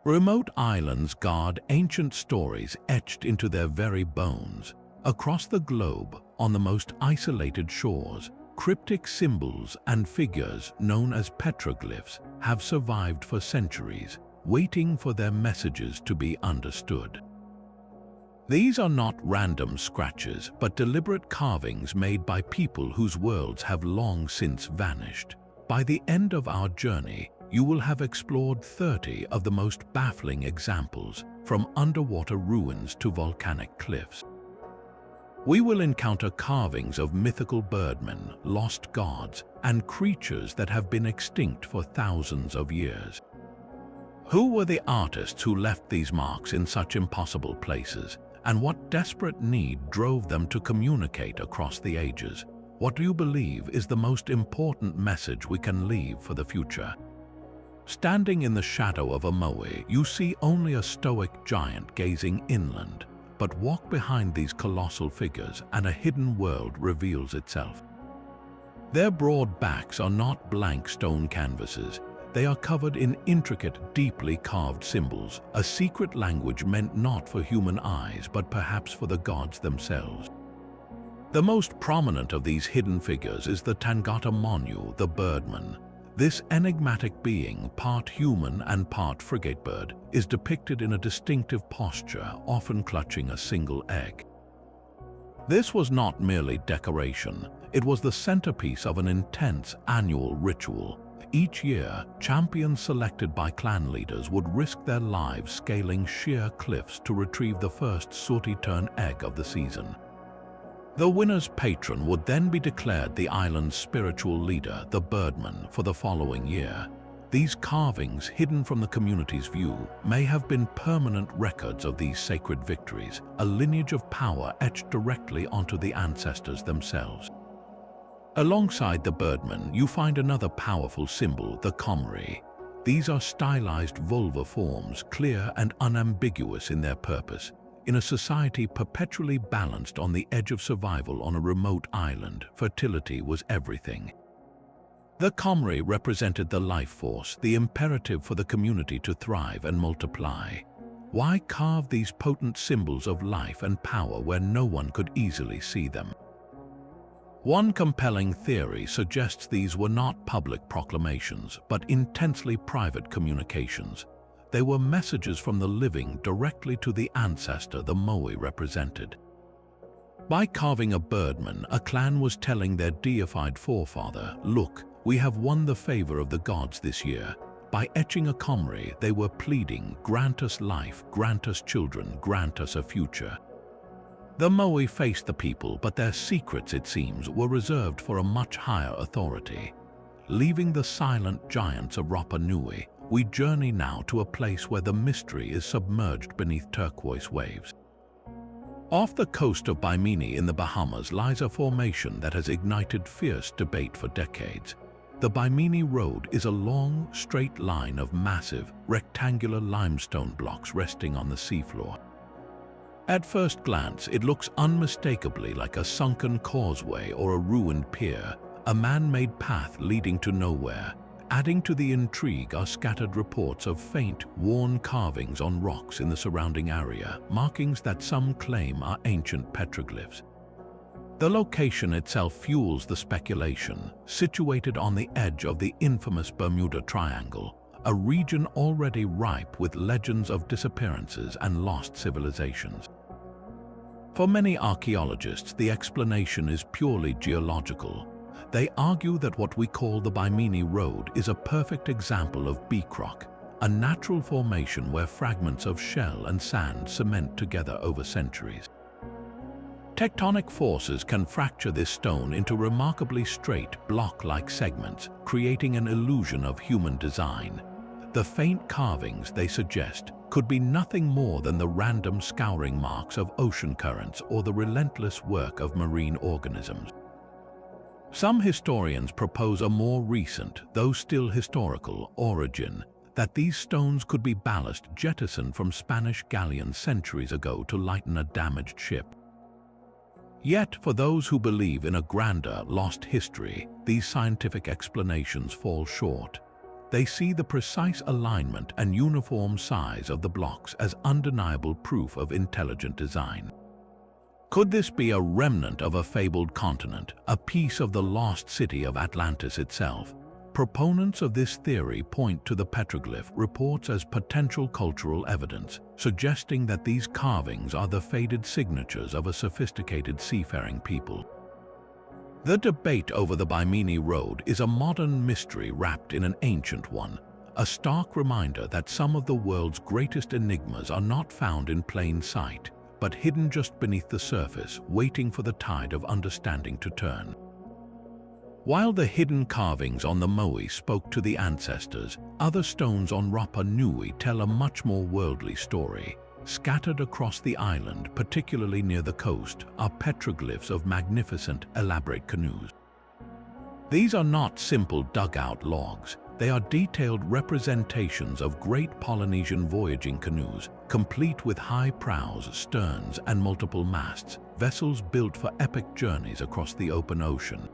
Remote islands guard ancient stories etched into their very bones. Across the globe, on the most isolated shores, cryptic symbols and figures known as petroglyphs have survived for centuries, waiting for their messages to be understood. These are not random scratches, but deliberate carvings made by people whose worlds have long since vanished. By the end of our journey, you will have explored 30 of the most baffling examples, from underwater ruins to volcanic cliffs. We will encounter carvings of mythical birdmen, lost gods, and creatures that have been extinct for thousands of years. Who were the artists who left these marks in such impossible places, and what desperate need drove them to communicate across the ages? What do you believe is the most important message we can leave for the future? Standing in the shadow of a moai, you see only a stoic giant gazing inland, but walk behind these colossal figures and a hidden world reveals itself. Their broad backs are not blank stone canvases. They are covered in intricate, deeply carved symbols, a secret language meant not for human eyes, but perhaps for the gods themselves. The most prominent of these hidden figures is the Tangata Monu, the birdman. This enigmatic being, part human and part frigate bird, is depicted in a distinctive posture, often clutching a single egg. This was not merely decoration, it was the centerpiece of an intense annual ritual. Each year, champions selected by clan leaders would risk their lives scaling sheer cliffs to retrieve the first sooty tern egg of the season. The winner's patron would then be declared the island's spiritual leader, the birdman, for the following year. These carvings, hidden from the community's view, may have been permanent records of these sacred victories, a lineage of power etched directly onto the ancestors themselves. Alongside the birdman, you find another powerful symbol, the comrie. These are stylized vulva forms, clear and unambiguous in their purpose. In a society perpetually balanced on the edge of survival on a remote island, fertility was everything. The comrie represented the life force, the imperative for the community to thrive and multiply. Why carve these potent symbols of life and power where no one could easily see them? One compelling theory suggests these were not public proclamations, but intensely private communications. They were messages from the living directly to the ancestor the moai represented. By carving a birdman, a clan was telling their deified forefather, "Look, we have won the favor of the gods this year." By etching a comrie, they were pleading, "Grant us life, grant us children, grant us a future." The moai faced the people, but their secrets, it seems, were reserved for a much higher authority. Leaving the silent giants of Rapa Nui, we journey now to a place where the mystery is submerged beneath turquoise waves. Off the coast of Bimini in the Bahamas lies a formation that has ignited fierce debate for decades. The Bimini Road is a long, straight line of massive, rectangular limestone blocks resting on the seafloor. At first glance, it looks unmistakably like a sunken causeway or a ruined pier, a man-made path leading to nowhere. Adding to the intrigue are scattered reports of faint, worn carvings on rocks in the surrounding area, markings that some claim are ancient petroglyphs. The location itself fuels the speculation, situated on the edge of the infamous Bermuda Triangle, a region already ripe with legends of disappearances and lost civilizations. For many archaeologists, the explanation is purely geological. They argue that what we call the Bimini Road is a perfect example of beach-rock, a natural formation where fragments of shell and sand cement together over centuries. Tectonic forces can fracture this stone into remarkably straight, block-like segments, creating an illusion of human design. The faint carvings, they suggest, could be nothing more than the random scouring marks of ocean currents or the relentless work of marine organisms. Some historians propose a more recent, though still historical, origin, that these stones could be ballast jettisoned from Spanish galleons centuries ago to lighten a damaged ship. Yet, for those who believe in a grander, lost history, these scientific explanations fall short. They see the precise alignment and uniform size of the blocks as undeniable proof of intelligent design. Could this be a remnant of a fabled continent, a piece of the lost city of Atlantis itself? Proponents of this theory point to the petroglyph reports as potential cultural evidence, suggesting that these carvings are the faded signatures of a sophisticated seafaring people. The debate over the Bimini Road is a modern mystery wrapped in an ancient one, a stark reminder that some of the world's greatest enigmas are not found in plain sight, but hidden just beneath the surface, waiting for the tide of understanding to turn. While the hidden carvings on the Moai spoke to the ancestors, other stones on Rapa Nui tell a much more worldly story. Scattered across the island, particularly near the coast, are petroglyphs of magnificent, elaborate canoes. These are not simple dugout logs. They are detailed representations of great Polynesian voyaging canoes, complete with high prows, sterns, and multiple masts, vessels built for epic journeys across the open ocean.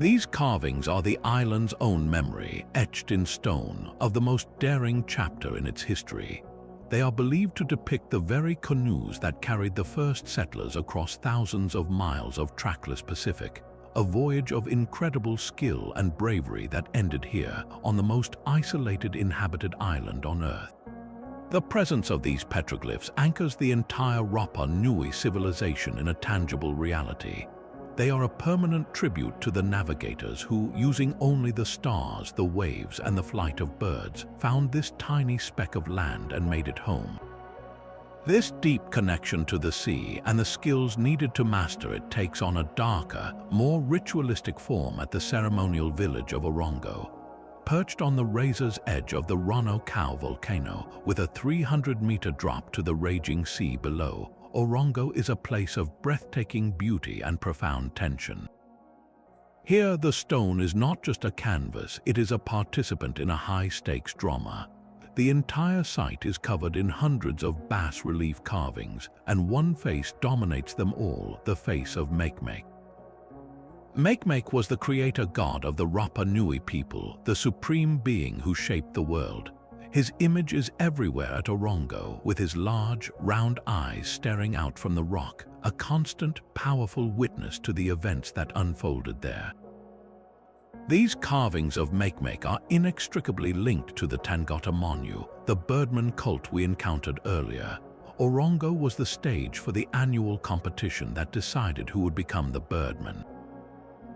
These carvings are the island's own memory, etched in stone, of the most daring chapter in its history. They are believed to depict the very canoes that carried the first settlers across thousands of miles of trackless Pacific, a voyage of incredible skill and bravery that ended here, on the most isolated inhabited island on Earth. The presence of these petroglyphs anchors the entire Rapa Nui civilization in a tangible reality. They are a permanent tribute to the navigators who, using only the stars, the waves, and the flight of birds, found this tiny speck of land and made it home. This deep connection to the sea and the skills needed to master it takes on a darker, more ritualistic form at the ceremonial village of Orongo. Perched on the razor's edge of the Rono Kau volcano, with a 300-meter drop to the raging sea below, Orongo is a place of breathtaking beauty and profound tension. Here, the stone is not just a canvas, it is a participant in a high-stakes drama. The entire site is covered in hundreds of bas-relief carvings, and one face dominates them all, the face of Makemake. Makemake was the creator god of the Rapa Nui people, the supreme being who shaped the world. His image is everywhere at Orongo, with his large, round eyes staring out from the rock, a constant, powerful witness to the events that unfolded there. These carvings of Makemake are inextricably linked to the Tangata Monu, the birdman cult we encountered earlier. Orongo was the stage for the annual competition that decided who would become the birdman.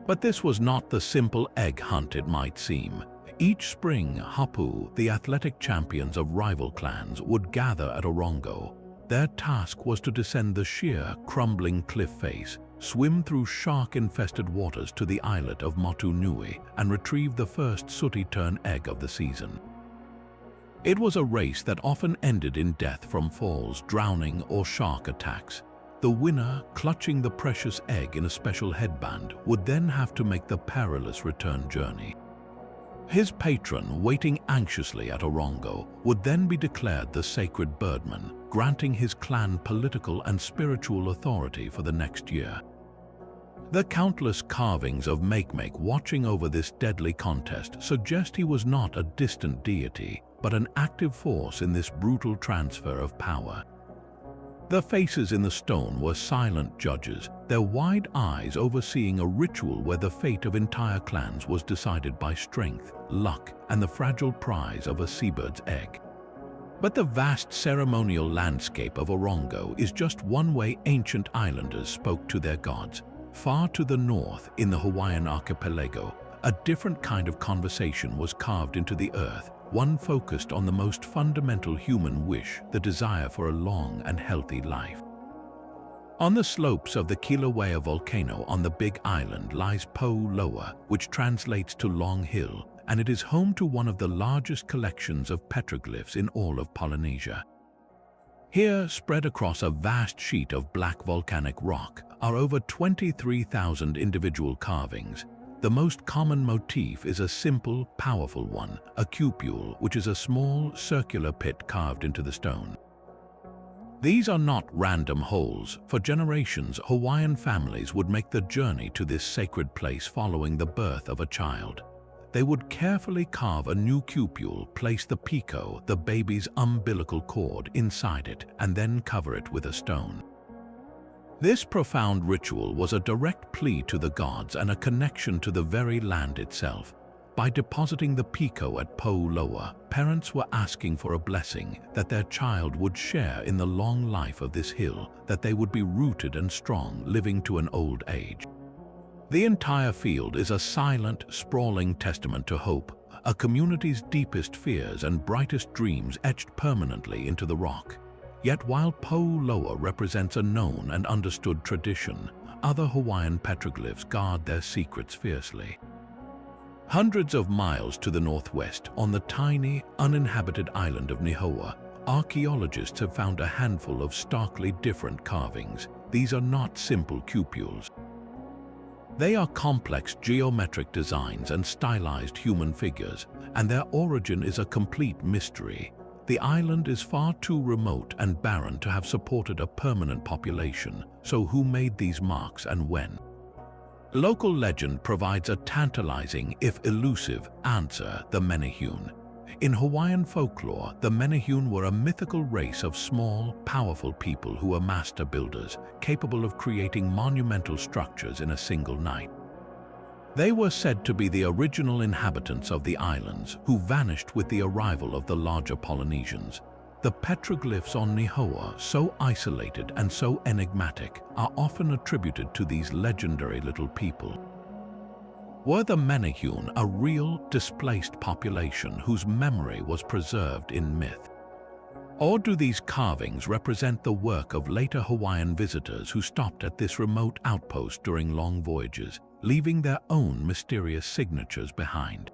But this was not the simple egg hunt it might seem. Each spring, Hapu, the athletic champions of rival clans, would gather at Orongo. Their task was to descend the sheer, crumbling cliff face, swim through shark-infested waters to the islet of Motu Nui, and retrieve the first sooty-tern egg of the season. It was a race that often ended in death from falls, drowning, or shark attacks. The winner, clutching the precious egg in a special headband, would then have to make the perilous return journey. His patron, waiting anxiously at Orongo, would then be declared the sacred birdman, granting his clan political and spiritual authority for the next year. The countless carvings of Makemake watching over this deadly contest suggest he was not a distant deity, but an active force in this brutal transfer of power. The faces in the stone were silent judges, their wide eyes overseeing a ritual where the fate of entire clans was decided by strength, luck, and the fragile prize of a seabird's egg. But the vast ceremonial landscape of Orongo is just one way ancient islanders spoke to their gods. Far to the north, in the Hawaiian archipelago, a different kind of conversation was carved into the earth, one focused on the most fundamental human wish, the desire for a long and healthy life. On the slopes of the Kilauea volcano on the Big Island lies Pu'u Loa, which translates to Long Hill, and it is home to one of the largest collections of petroglyphs in all of Polynesia. Here, spread across a vast sheet of black volcanic rock, are over 23,000 individual carvings. The most common motif is a simple, powerful one, a cupule, which is a small, circular pit carved into the stone. These are not random holes. For generations, Hawaiian families would make the journey to this sacred place following the birth of a child. they would carefully carve a new cupule, place the pico, the baby's umbilical cord, inside it, and then cover it with a stone. This profound ritual was a direct plea to the gods and a connection to the very land itself. By depositing the pico at Pu'u Loa, parents were asking for a blessing that their child would share in the long life of this hill, that they would be rooted and strong, living to an old age. The entire field is a silent, sprawling testament to hope, a community's deepest fears and brightest dreams etched permanently into the rock. Yet while Pu'u Loa represents a known and understood tradition, other Hawaiian petroglyphs guard their secrets fiercely. Hundreds of miles to the northwest, on the tiny, uninhabited island of Nihoa, archaeologists have found a handful of starkly different carvings. These are not simple cupules. They are complex geometric designs and stylized human figures, and their origin is a complete mystery. The island is far too remote and barren to have supported a permanent population, so who made these marks and when? Local legend provides a tantalizing, if elusive, answer: the Menehune. In Hawaiian folklore, the Menehune were a mythical race of small, powerful people who were master builders, capable of creating monumental structures in a single night. They were said to be the original inhabitants of the islands, who vanished with the arrival of the larger Polynesians. The petroglyphs on Nihoa, so isolated and so enigmatic, are often attributed to these legendary little people. Were the Menehune a real, displaced population whose memory was preserved in myth? Or do these carvings represent the work of later Hawaiian visitors who stopped at this remote outpost during long voyages, leaving their own mysterious signatures behind?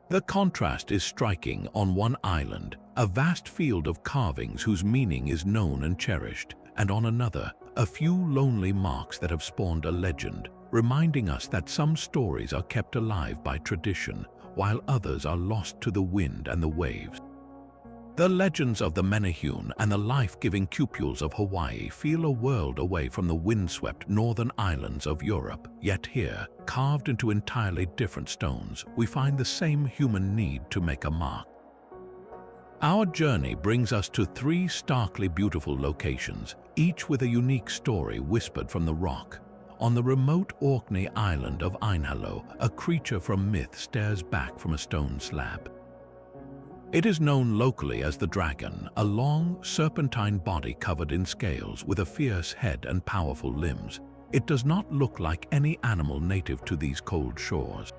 The contrast is striking. On one island, a vast field of carvings whose meaning is known and cherished, and on another, a few lonely marks that have spawned a legend, reminding us that some stories are kept alive by tradition, while others are lost to the wind and the waves. The legends of the Menehune and the life-giving cupules of Hawaii feel a world away from the windswept northern islands of Europe, yet here, carved into entirely different stones, we find the same human need to make a mark. Our journey brings us to three starkly beautiful locations, each with a unique story whispered from the rock. On the remote Orkney island of Ainhalo, a creature from myth stares back from a stone slab. It is known locally as the dragon, a long, serpentine body covered in scales with a fierce head and powerful limbs. It does not look like any animal native to these cold shores.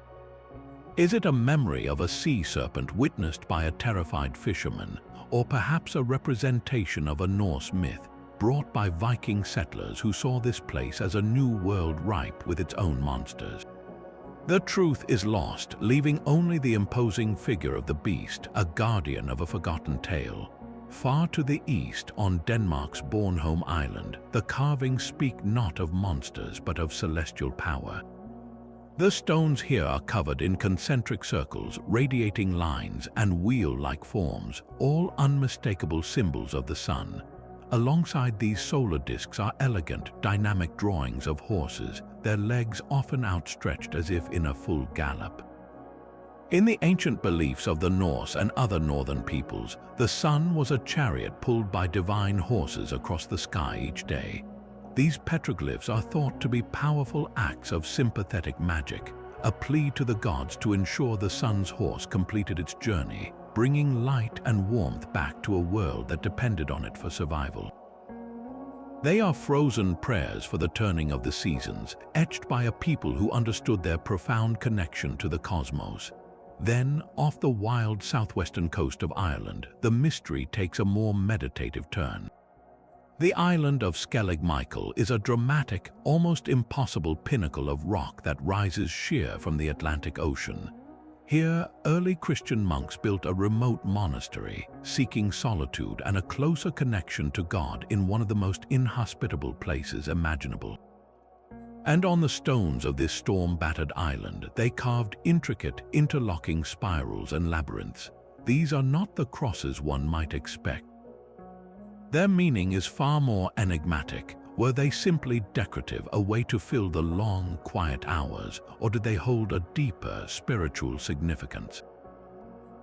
Is it a memory of a sea serpent witnessed by a terrified fisherman, or perhaps a representation of a Norse myth brought by Viking settlers who saw this place as a new world ripe with its own monsters? The truth is lost, leaving only the imposing figure of the beast, a guardian of a forgotten tale. Far to the east, on Denmark's Bornholm Island, the carvings speak not of monsters but of celestial power. The stones here are covered in concentric circles, radiating lines, and wheel-like forms, all unmistakable symbols of the sun. Alongside these solar discs are elegant, dynamic drawings of horses, their legs often outstretched as if in a full gallop. In the ancient beliefs of the Norse and other northern peoples, the sun was a chariot pulled by divine horses across the sky each day. These petroglyphs are thought to be powerful acts of sympathetic magic, a plea to the gods to ensure the sun's horse completed its journey, bringing light and warmth back to a world that depended on it for survival. They are frozen prayers for the turning of the seasons, etched by a people who understood their profound connection to the cosmos. Then, off the wild southwestern coast of Ireland, the mystery takes a more meditative turn. The island of Skellig Michael is a dramatic, almost impossible pinnacle of rock that rises sheer from the Atlantic Ocean. Here, early Christian monks built a remote monastery, seeking solitude and a closer connection to God in one of the most inhospitable places imaginable. And on the stones of this storm-battered island, they carved intricate, interlocking spirals and labyrinths. These are not the crosses one might expect. Their meaning is far more enigmatic. Were they simply decorative, a way to fill the long, quiet hours, or did they hold a deeper spiritual significance?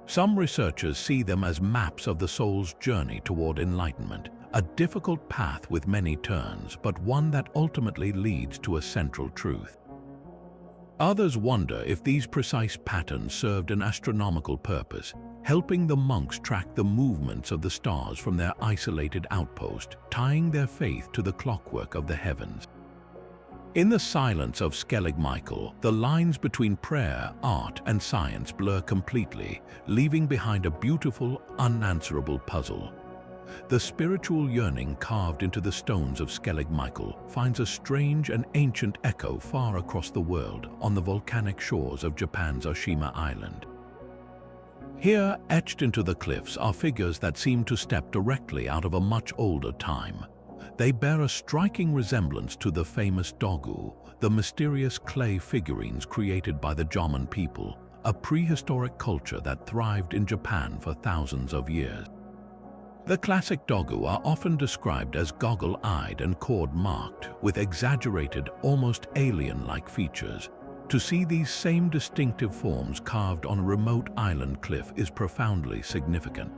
Some researchers see them as maps of the soul's journey toward enlightenment, a difficult path with many turns, but one that ultimately leads to a central truth. Others wonder if these precise patterns served an astronomical purpose, helping the monks track the movements of the stars from their isolated outpost, tying their faith to the clockwork of the heavens. In the silence of Skellig Michael, the lines between prayer, art, and science blur completely, leaving behind a beautiful, unanswerable puzzle. The spiritual yearning carved into the stones of Skellig Michael finds a strange and ancient echo far across the world on the volcanic shores of Japan's Oshima Island. Here, etched into the cliffs, are figures that seem to step directly out of a much older time. They bear a striking resemblance to the famous dogu, the mysterious clay figurines created by the Jomon people, a prehistoric culture that thrived in Japan for thousands of years. The classic dogu are often described as goggle-eyed and cord-marked, with exaggerated, almost alien-like features. To see these same distinctive forms carved on a remote island cliff is profoundly significant.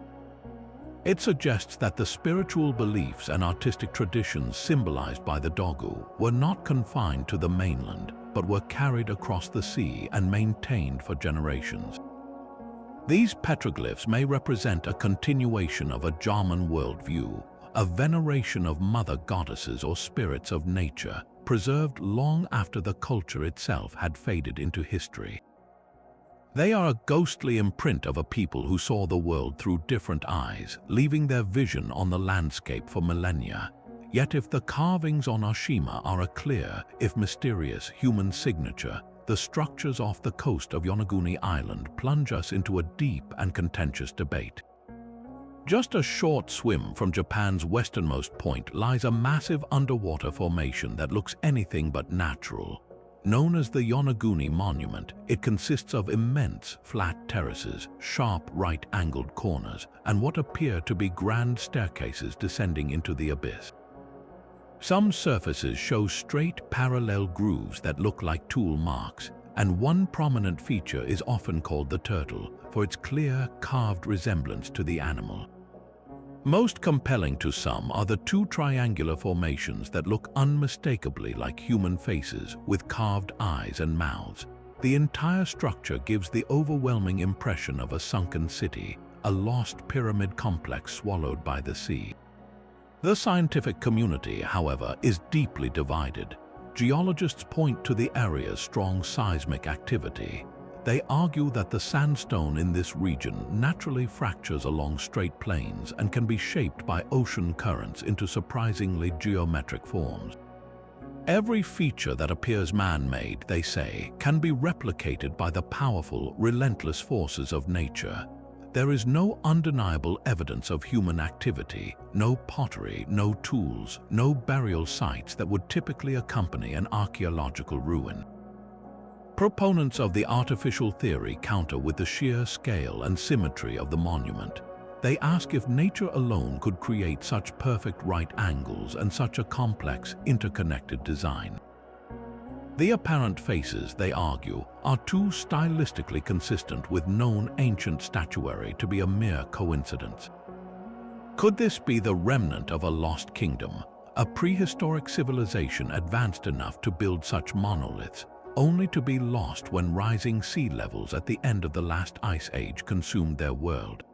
It suggests that the spiritual beliefs and artistic traditions symbolized by the dogu were not confined to the mainland, but were carried across the sea and maintained for generations. These petroglyphs may represent a continuation of a Jomon worldview, a veneration of mother goddesses or spirits of nature, preserved long after the culture itself had faded into history. They are a ghostly imprint of a people who saw the world through different eyes, leaving their vision on the landscape for millennia. Yet if the carvings on Oshima are a clear, if mysterious, human signature, the structures off the coast of Yonaguni Island plunge us into a deep and contentious debate. Just a short swim from Japan's westernmost point lies a massive underwater formation that looks anything but natural. Known as the Yonaguni Monument, it consists of immense, flat terraces, sharp right-angled corners, and what appear to be grand staircases descending into the abyss. Some surfaces show straight, parallel grooves that look like tool marks, and one prominent feature is often called the turtle, for its clear, carved resemblance to the animal. Most compelling to some are the two triangular formations that look unmistakably like human faces with carved eyes and mouths. The entire structure gives the overwhelming impression of a sunken city, a lost pyramid complex swallowed by the sea. The scientific community, however, is deeply divided. Geologists point to the area's strong seismic activity. They argue that the sandstone in this region naturally fractures along straight plains and can be shaped by ocean currents into surprisingly geometric forms. Every feature that appears man-made, they say, can be replicated by the powerful, relentless forces of nature. There is no undeniable evidence of human activity, no pottery, no tools, no burial sites that would typically accompany an archaeological ruin. Proponents of the artificial theory counter with the sheer scale and symmetry of the monument. They ask if nature alone could create such perfect right angles and such a complex, interconnected design. The apparent faces, they argue, are too stylistically consistent with known ancient statuary to be a mere coincidence. Could this be the remnant of a lost kingdom, a prehistoric civilization advanced enough to build such monoliths, only to be lost when rising sea levels at the end of the last ice age consumed their world?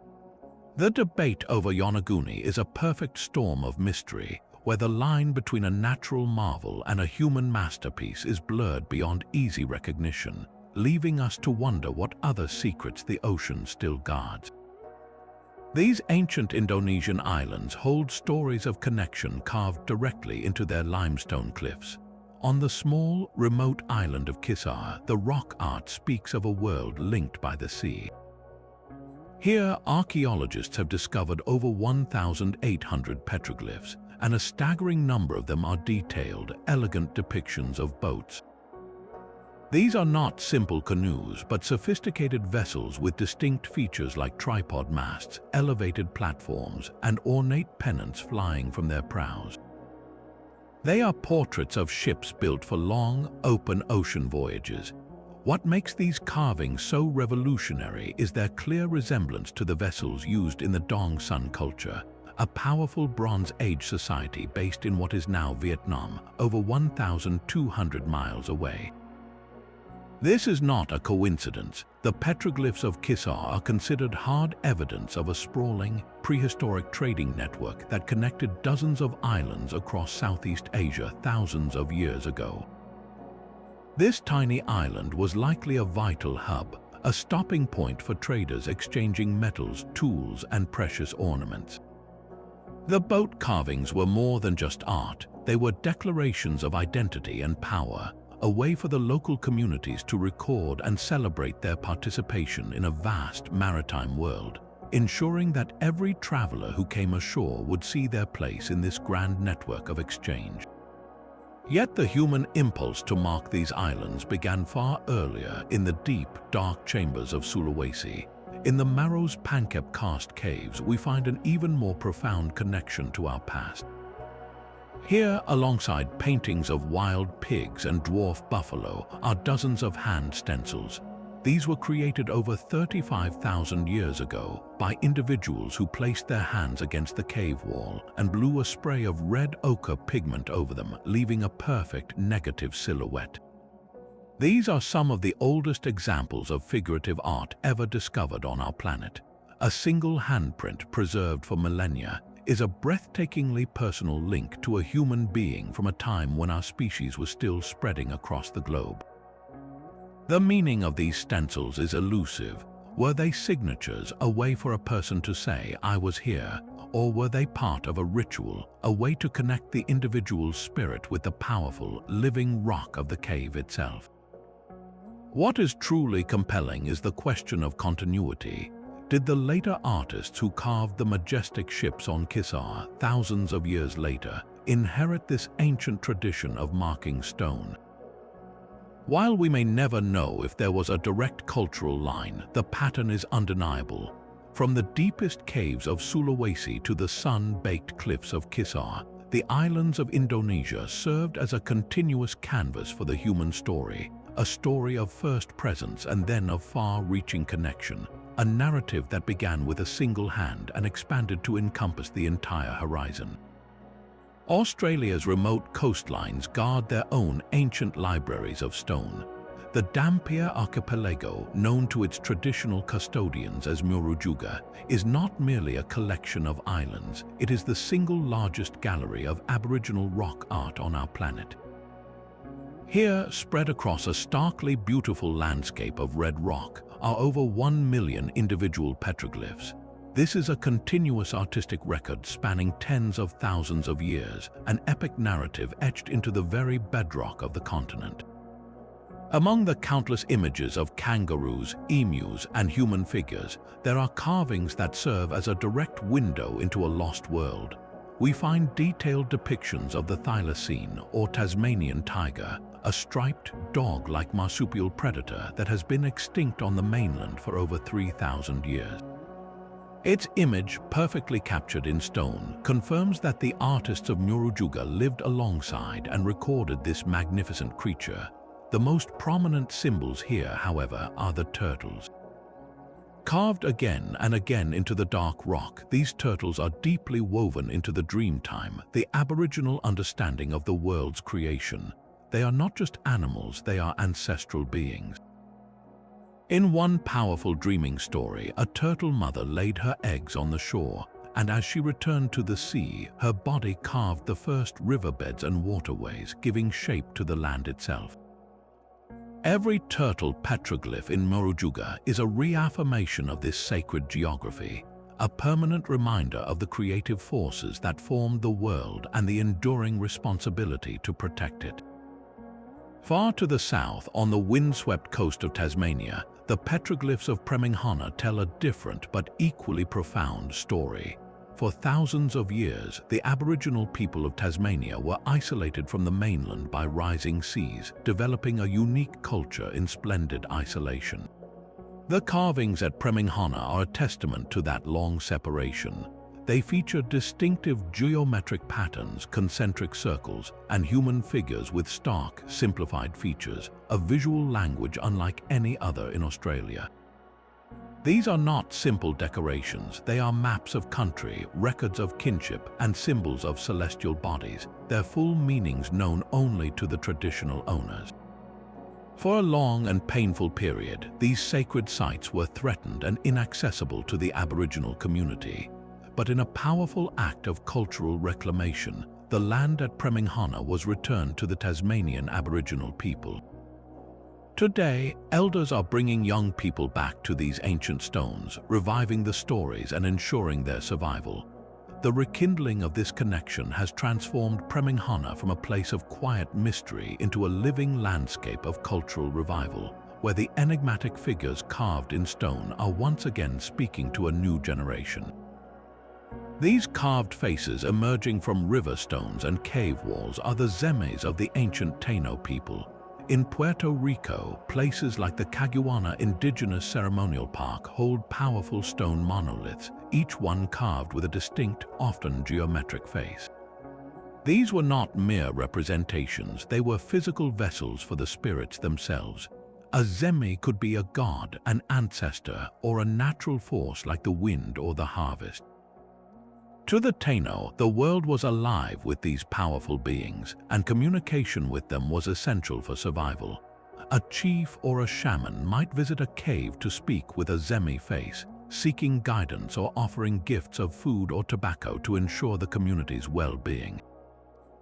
The debate over Yonaguni is a perfect storm of mystery, where the line between a natural marvel and a human masterpiece is blurred beyond easy recognition, leaving us to wonder what other secrets the ocean still guards. These ancient Indonesian islands hold stories of connection carved directly into their limestone cliffs. On the small, remote island of Kisar, the rock art speaks of a world linked by the sea. Here, archaeologists have discovered over 1,800 petroglyphs, and a staggering number of them are detailed, elegant depictions of boats. These are not simple canoes, but sophisticated vessels with distinct features like tripod masts, elevated platforms, and ornate pennants flying from their prows. They are portraits of ships built for long, open ocean voyages. What makes these carvings so revolutionary is their clear resemblance to the vessels used in the Dong Son culture, a powerful Bronze Age society based in what is now Vietnam, over 1,200 miles away. This is not a coincidence. The petroglyphs of Kisar are considered hard evidence of a sprawling, prehistoric trading network that connected dozens of islands across Southeast Asia thousands of years ago. This tiny island was likely a vital hub, a stopping point for traders exchanging metals, tools, and precious ornaments. The boat carvings were more than just art. They were declarations of identity and power, a way for the local communities to record and celebrate their participation in a vast maritime world, ensuring that every traveler who came ashore would see their place in this grand network of exchange. Yet the human impulse to mark these islands began far earlier in the deep, dark chambers of Sulawesi. In the Maros Pankep karst caves, we find an even more profound connection to our past. Here, alongside paintings of wild pigs and dwarf buffalo, are dozens of hand stencils. These were created over 35,000 years ago by individuals who placed their hands against the cave wall and blew a spray of red ochre pigment over them, leaving a perfect negative silhouette. These are some of the oldest examples of figurative art ever discovered on our planet. A single handprint preserved for millennia is a breathtakingly personal link to a human being from a time when our species was still spreading across the globe. The meaning of these stencils is elusive. Were they signatures, a way for a person to say, "I was here," or were they part of a ritual, a way to connect the individual's spirit with the powerful, living rock of the cave itself? What is truly compelling is the question of continuity. Did the later artists who carved the majestic ships on Kisar thousands of years later inherit this ancient tradition of marking stone? While we may never know if there was a direct cultural line, the pattern is undeniable. From the deepest caves of Sulawesi to the sun-baked cliffs of Kisar, the islands of Indonesia served as a continuous canvas for the human story, a story of first presence and then of far-reaching connection, a narrative that began with a single hand and expanded to encompass the entire horizon. Australia's remote coastlines guard their own ancient libraries of stone. The Dampier Archipelago, known to its traditional custodians as Murujuga, is not merely a collection of islands, it is the single largest gallery of Aboriginal rock art on our planet. Here, spread across a starkly beautiful landscape of red rock, are over 1 million individual petroglyphs. This is a continuous artistic record spanning tens of thousands of years, an epic narrative etched into the very bedrock of the continent. Among the countless images of kangaroos, emus, and human figures, there are carvings that serve as a direct window into a lost world. We find detailed depictions of the thylacine, or Tasmanian tiger, a striped, dog-like marsupial predator that has been extinct on the mainland for over 3,000 years. Its image, perfectly captured in stone, confirms that the artists of Murujuga lived alongside and recorded this magnificent creature. The most prominent symbols here, however, are the turtles. Carved again and again into the dark rock, these turtles are deeply woven into the dreamtime, the Aboriginal understanding of the world's creation. They are not just animals, they are ancestral beings. In one powerful dreaming story, a turtle mother laid her eggs on the shore, and as she returned to the sea, her body carved the first riverbeds and waterways, giving shape to the land itself. Every turtle petroglyph in Murujuga is a reaffirmation of this sacred geography, a permanent reminder of the creative forces that formed the world and the enduring responsibility to protect it. Far to the south, on the windswept coast of Tasmania, the petroglyphs of Preminghana tell a different but equally profound story. For thousands of years, the Aboriginal people of Tasmania were isolated from the mainland by rising seas, developing a unique culture in splendid isolation. The carvings at Preminghana are a testament to that long separation. They feature distinctive geometric patterns, concentric circles, and human figures with stark, simplified features, a visual language unlike any other in Australia. These are not simple decorations, they are maps of country, records of kinship, and symbols of celestial bodies, their full meanings known only to the traditional owners. For a long and painful period, these sacred sites were threatened and inaccessible to the Aboriginal community. But in a powerful act of cultural reclamation, the land at Preminghana was returned to the Tasmanian Aboriginal people. Today, elders are bringing young people back to these ancient stones, reviving the stories and ensuring their survival. The rekindling of this connection has transformed Preminghana from a place of quiet mystery into a living landscape of cultural revival, where the enigmatic figures carved in stone are once again speaking to a new generation. These carved faces emerging from river stones and cave walls are the zemes of the ancient Taino people. In Puerto Rico, places like the Caguana Indigenous Ceremonial Park hold powerful stone monoliths, each one carved with a distinct, often geometric face. These were not mere representations, they were physical vessels for the spirits themselves. A zeme could be a god, an ancestor, or a natural force like the wind or the harvest. To the Taino, the world was alive with these powerful beings, and communication with them was essential for survival. A chief or a shaman might visit a cave to speak with a zeme face, seeking guidance or offering gifts of food or tobacco to ensure the community's well-being.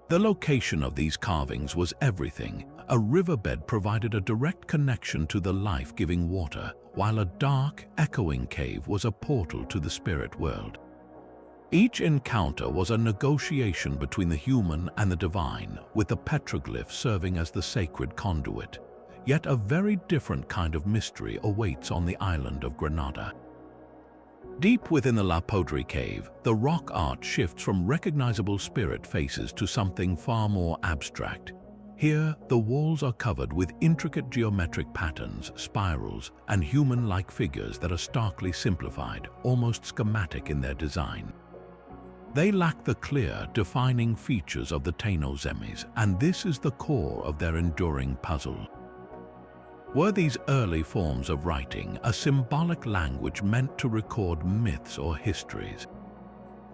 The location of these carvings was everything. A riverbed provided a direct connection to the life-giving water, while a dark, echoing cave was a portal to the spirit world. Each encounter was a negotiation between the human and the divine, with the petroglyph serving as the sacred conduit. Yet a very different kind of mystery awaits on the island of Grenada. Deep within the La Podre cave, the rock art shifts from recognizable spirit faces to something far more abstract. Here, the walls are covered with intricate geometric patterns, spirals, and human-like figures that are starkly simplified, almost schematic in their design. They lack the clear, defining features of the Taino zemes, and this is the core of their enduring puzzle. Were these early forms of writing a symbolic language meant to record myths or histories?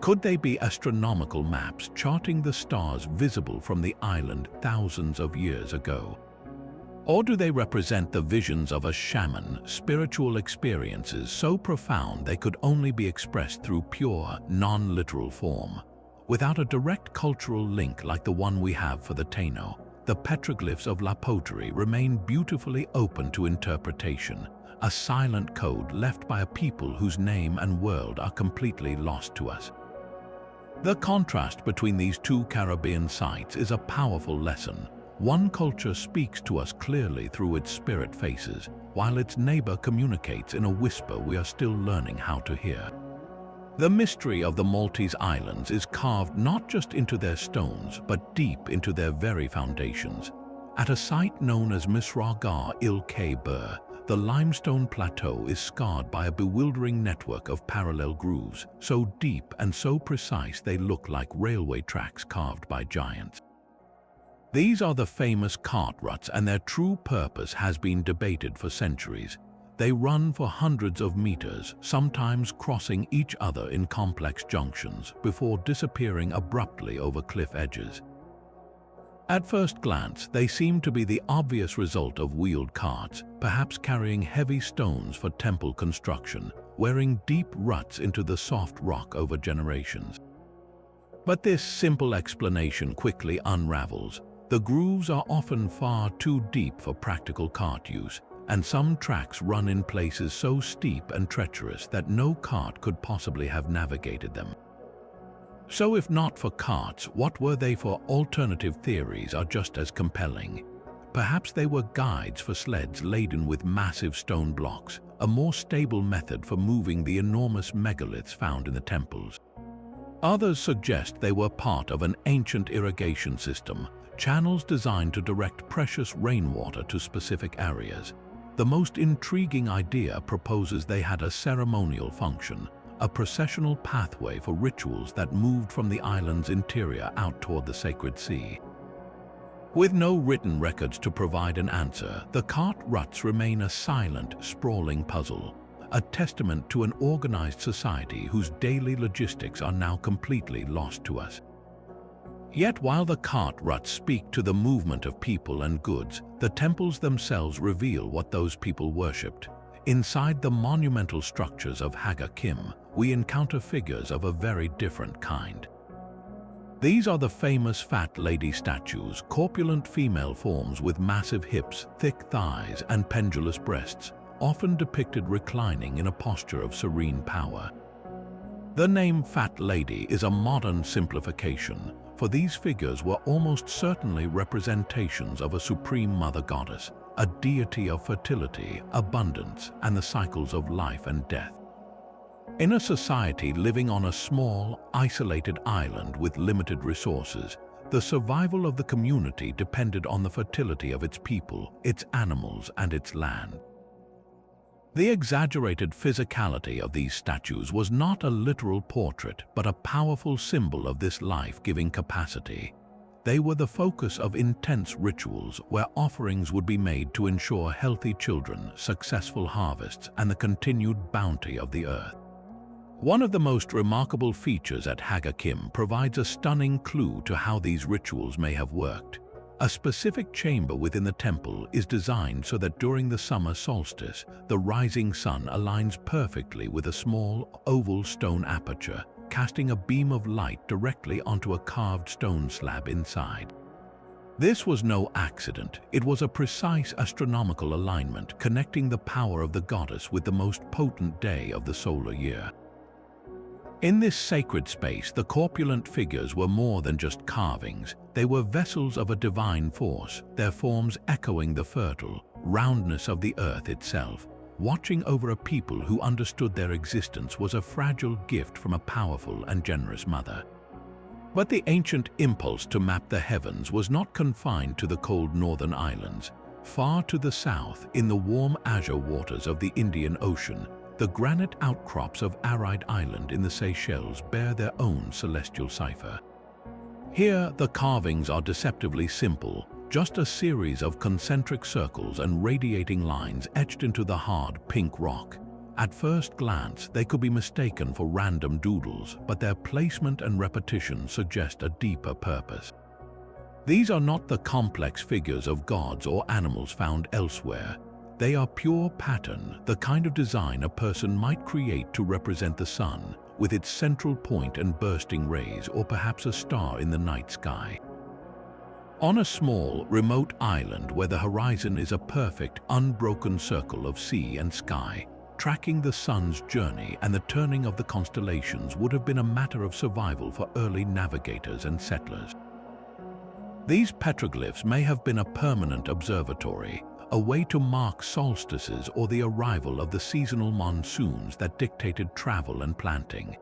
Could they be astronomical maps charting the stars visible from the island thousands of years ago? Or do they represent the visions of a shaman, spiritual experiences so profound they could only be expressed through pure, non-literal form? Without a direct cultural link like the one we have for the Taino, the petroglyphs of La Podre remain beautifully open to interpretation, a silent code left by a people whose name and world are completely lost to us. The contrast between these two Caribbean sites is a powerful lesson. One culture speaks to us clearly through its spirit faces, while its neighbor communicates in a whisper we are still learning how to hear. The mystery of the Maltese Islands is carved not just into their stones, but deep into their very foundations. At a site known as Misragar Il Bur, the limestone plateau is scarred by a bewildering network of parallel grooves, so deep and so precise they look like railway tracks carved by giants. These are the famous cart ruts, and their true purpose has been debated for centuries. They run for hundreds of meters, sometimes crossing each other in complex junctions before disappearing abruptly over cliff edges. At first glance, they seem to be the obvious result of wheeled carts, perhaps carrying heavy stones for temple construction, wearing deep ruts into the soft rock over generations. But this simple explanation quickly unravels. The grooves are often far too deep for practical cart use, and some tracks run in places so steep and treacherous that no cart could possibly have navigated them. So if not for carts, what were they for? Alternative theories are just as compelling. Perhaps they were guides for sleds laden with massive stone blocks, a more stable method for moving the enormous megaliths found in the temples. Others suggest they were part of an ancient irrigation system, channels designed to direct precious rainwater to specific areas. The most intriguing idea proposes they had a ceremonial function, a processional pathway for rituals that moved from the island's interior out toward the sacred sea. With no written records to provide an answer, the cart ruts remain a silent, sprawling puzzle, a testament to an organized society whose daily logistics are now completely lost to us. Yet while the cart ruts speak to the movement of people and goods, the temples themselves reveal what those people worshipped. Inside the monumental structures of Haga Kim, we encounter figures of a very different kind. These are the famous fat lady statues, corpulent female forms with massive hips, thick thighs, and pendulous breasts, often depicted reclining in a posture of serene power. The name Fat Lady is a modern simplification, for these figures were almost certainly representations of a supreme mother goddess, a deity of fertility, abundance, and the cycles of life and death. In a society living on a small, isolated island with limited resources, the survival of the community depended on the fertility of its people, its animals, and its land. The exaggerated physicality of these statues was not a literal portrait, but a powerful symbol of this life-giving capacity. They were the focus of intense rituals where offerings would be made to ensure healthy children, successful harvests, and the continued bounty of the earth. One of the most remarkable features at Haga Kim provides a stunning clue to how these rituals may have worked. A specific chamber within the temple is designed so that during the summer solstice, the rising sun aligns perfectly with a small, oval stone aperture, casting a beam of light directly onto a carved stone slab inside. This was no accident. It was a precise astronomical alignment connecting the power of the goddess with the most potent day of the solar year. In this sacred space, the corpulent figures were more than just carvings. They were vessels of a divine force, their forms echoing the fertile roundness of the earth itself. Watching over a people who understood their existence was a fragile gift from a powerful and generous mother. But the ancient impulse to map the heavens was not confined to the cold northern islands. Far to the south, in the warm azure waters of the Indian Ocean, the granite outcrops of Arid Island in the Seychelles bear their own celestial cipher. Here, the carvings are deceptively simple, just a series of concentric circles and radiating lines etched into the hard pink rock. At first glance, they could be mistaken for random doodles, but their placement and repetition suggest a deeper purpose. These are not the complex figures of gods or animals found elsewhere. They are pure pattern, the kind of design a person might create to represent the sun, with its central point and bursting rays, or perhaps a star in the night sky. On a small, remote island where the horizon is a perfect, unbroken circle of sea and sky, tracking the sun's journey and the turning of the constellations would have been a matter of survival for early navigators and settlers. These petroglyphs may have been a permanent observatory, a way to mark solstices or the arrival of the seasonal monsoons that dictated travel and planting.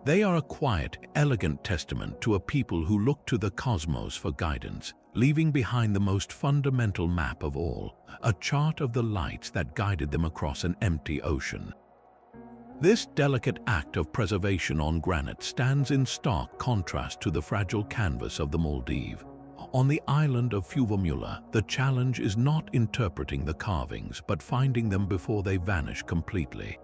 They are a quiet, elegant testament to a people who looked to the cosmos for guidance, leaving behind the most fundamental map of all, a chart of the lights that guided them across an empty ocean. This delicate act of preservation on granite stands in stark contrast to the fragile canvas of the Maldives. On the island of Fuvahmulah, the challenge is not interpreting the carvings, but finding them before they vanish completely.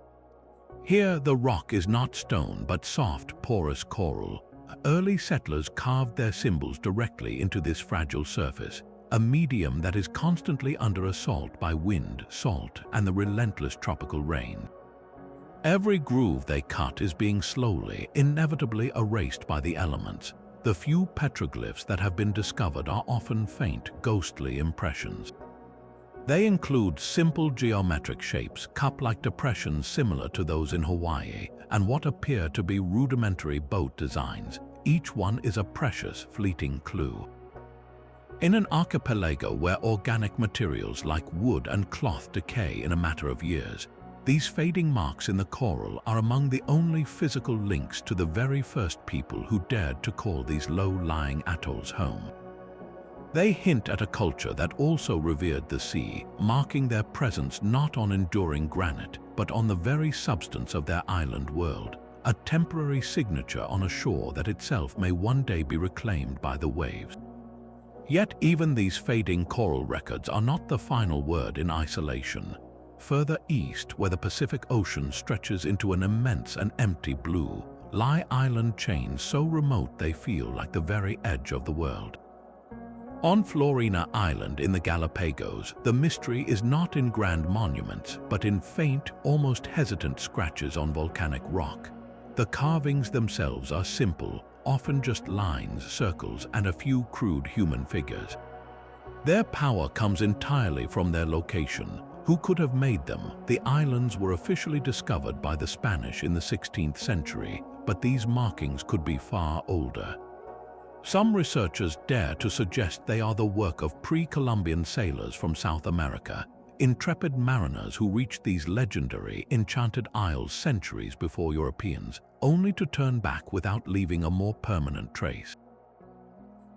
Here, the rock is not stone, but soft, porous coral. Early settlers carved their symbols directly into this fragile surface, a medium that is constantly under assault by wind, salt, and the relentless tropical rain. Every groove they cut is being slowly, inevitably erased by the elements. The few petroglyphs that have been discovered are often faint, ghostly impressions. They include simple geometric shapes, cup-like depressions similar to those in Hawaii, and what appear to be rudimentary boat designs. Each one is a precious, fleeting clue. In an archipelago where organic materials like wood and cloth decay in a matter of years, these fading marks in the coral are among the only physical links to the very first people who dared to call these low-lying atolls home. They hint at a culture that also revered the sea, marking their presence not on enduring granite, but on the very substance of their island world, a temporary signature on a shore that itself may one day be reclaimed by the waves. Yet even these fading coral records are not the final word in isolation. Further east, where the Pacific Ocean stretches into an immense and empty blue, lie island chains so remote they feel like the very edge of the world. On Florina Island in the Galápagos, the mystery is not in grand monuments, but in faint, almost hesitant scratches on volcanic rock. The carvings themselves are simple, often just lines, circles, and a few crude human figures. Their power comes entirely from their location. Who could have made them? The islands were officially discovered by the Spanish in the 16th century, but these markings could be far older. Some researchers dare to suggest they are the work of pre-Columbian sailors from South America, intrepid mariners who reached these legendary, enchanted isles centuries before Europeans, only to turn back without leaving a more permanent trace.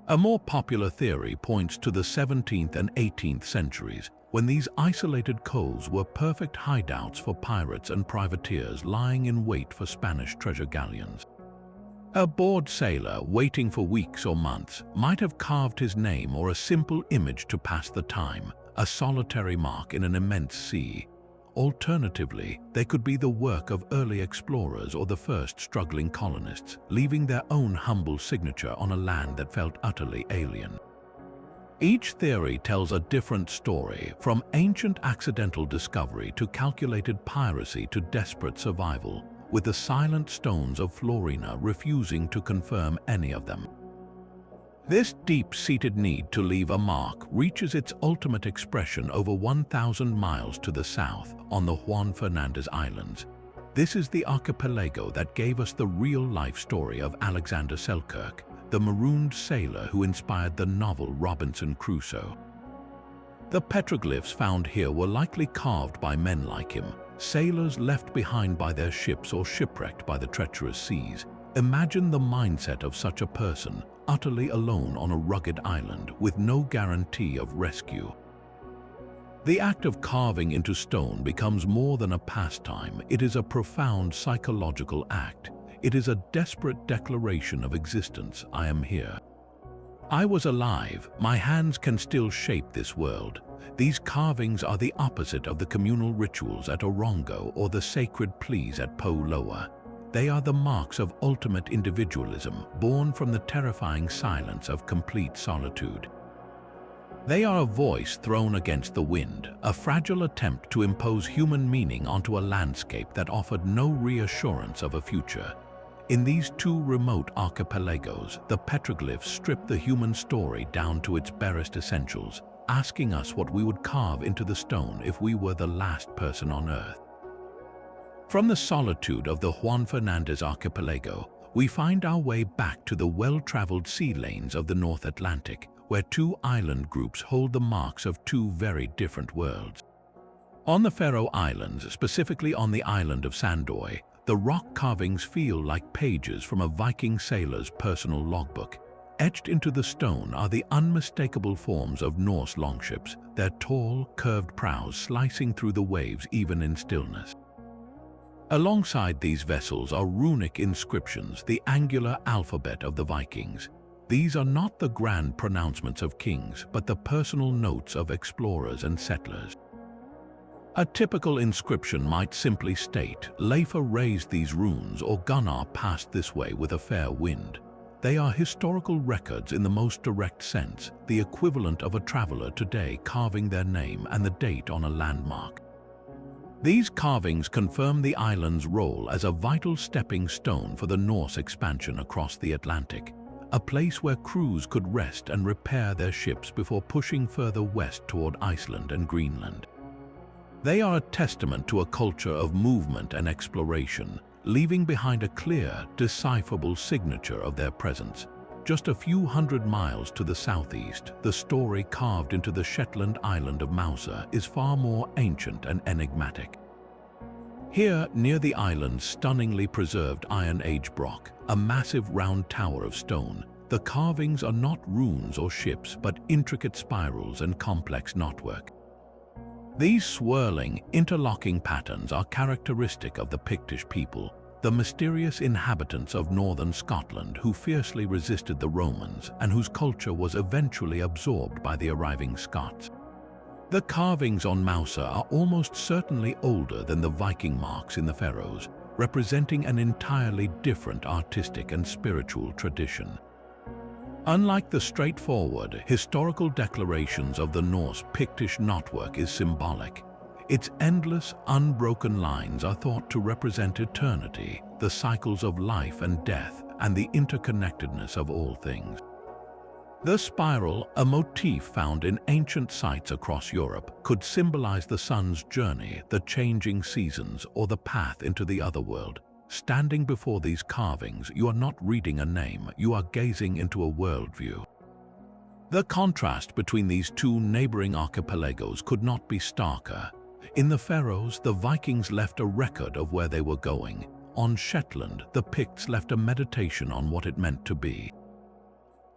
A more popular theory points to the 17th and 18th centuries, when these isolated coves were perfect hideouts for pirates and privateers lying in wait for Spanish treasure galleons. A bored sailor, waiting for weeks or months, might have carved his name or a simple image to pass the time, a solitary mark in an immense sea. Alternatively, they could be the work of early explorers or the first struggling colonists, leaving their own humble signature on a land that felt utterly alien. Each theory tells a different story, from ancient accidental discovery to calculated piracy to desperate survival, with the silent stones of Florina refusing to confirm any of them. This deep-seated need to leave a mark reaches its ultimate expression over 1,000 miles to the south on the Juan Fernandez Islands. This is the archipelago that gave us the real-life story of Alexander Selkirk, the marooned sailor who inspired the novel Robinson Crusoe. The petroglyphs found here were likely carved by men like him, sailors left behind by their ships or shipwrecked by the treacherous seas. Imagine the mindset of such a person, utterly alone on a rugged island with no guarantee of rescue. The act of carving into stone becomes more than a pastime. It is a profound psychological act. It is a desperate declaration of existence. I am here. I was alive. My hands can still shape this world. These carvings are the opposite of the communal rituals at Orongo or the sacred pleas at Pu'u Loa. They are the marks of ultimate individualism, born from the terrifying silence of complete solitude. They are a voice thrown against the wind, a fragile attempt to impose human meaning onto a landscape that offered no reassurance of a future. In these two remote archipelagos, the petroglyphs strip the human story down to its barest essentials, asking us what we would carve into the stone if we were the last person on Earth. From the solitude of the Juan Fernandez Archipelago, we find our way back to the well-traveled sea lanes of the North Atlantic, where two island groups hold the marks of two very different worlds. On the Faroe Islands, specifically on the island of Sandoy, the rock carvings feel like pages from a Viking sailor's personal logbook. Etched into the stone are the unmistakable forms of Norse longships, their tall, curved prows slicing through the waves even in stillness. Alongside these vessels are runic inscriptions, the angular alphabet of the Vikings. These are not the grand pronouncements of kings, but the personal notes of explorers and settlers. A typical inscription might simply state, "Leifa raised these runes," or "Gunnar passed this way with a fair wind." They are historical records in the most direct sense, the equivalent of a traveler today carving their name and the date on a landmark. These carvings confirm the island's role as a vital stepping stone for the Norse expansion across the Atlantic, a place where crews could rest and repair their ships before pushing further west toward Iceland and Greenland. They are a testament to a culture of movement and exploration, leaving behind a clear, decipherable signature of their presence. Just a few hundred miles to the southeast, the story carved into the Shetland island of Mausa is far more ancient and enigmatic. Here, near the island's stunningly preserved Iron Age broch, a massive round tower of stone, The carvings are not runes or ships, but intricate spirals and complex knotwork. These swirling, interlocking patterns are characteristic of the Pictish people, the mysterious inhabitants of northern Scotland who fiercely resisted the Romans and whose culture was eventually absorbed by the arriving Scots. The carvings on Mousa are almost certainly older than the Viking marks in the Faroes, representing an entirely different artistic and spiritual tradition. Unlike the straightforward, historical declarations of the Norse, Pictish knotwork is symbolic. Its endless, unbroken lines are thought to represent eternity, the cycles of life and death, and the interconnectedness of all things. The spiral, a motif found in ancient sites across Europe, could symbolize the sun's journey, the changing seasons, or the path into the otherworld. Standing before these carvings, you are not reading a name, you are gazing into a worldview. The contrast between these two neighboring archipelagos could not be starker. In the Faroes, the Vikings left a record of where they were going. On Shetland, the Picts left a meditation on what it meant to be.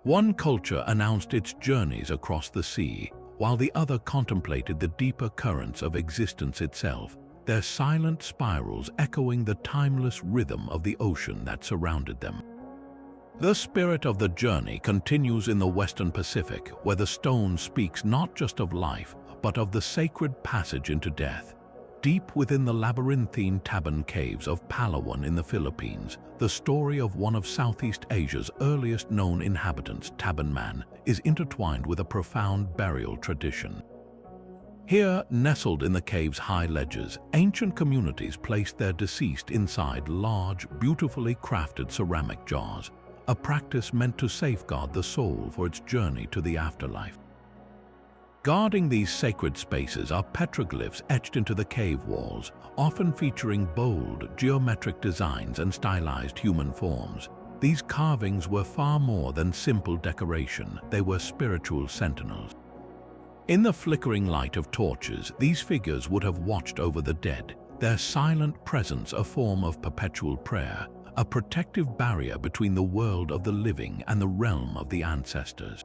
One culture announced its journeys across the sea, while the other contemplated the deeper currents of existence itself, their silent spirals echoing the timeless rhythm of the ocean that surrounded them. The spirit of the journey continues in the Western Pacific, where the stone speaks not just of life, but of the sacred passage into death. Deep within the labyrinthine Taban caves of Palawan in the Philippines, the story of one of Southeast Asia's earliest known inhabitants, Taban man, is intertwined with a profound burial tradition. Here, nestled in the cave's high ledges, ancient communities placed their deceased inside large, beautifully crafted ceramic jars, a practice meant to safeguard the soul for its journey to the afterlife. Guarding these sacred spaces are petroglyphs etched into the cave walls, often featuring bold, geometric designs and stylized human forms. These carvings were far more than simple decoration, they were spiritual sentinels. In the flickering light of torches, these figures would have watched over the dead, their silent presence a form of perpetual prayer, a protective barrier between the world of the living and the realm of the ancestors.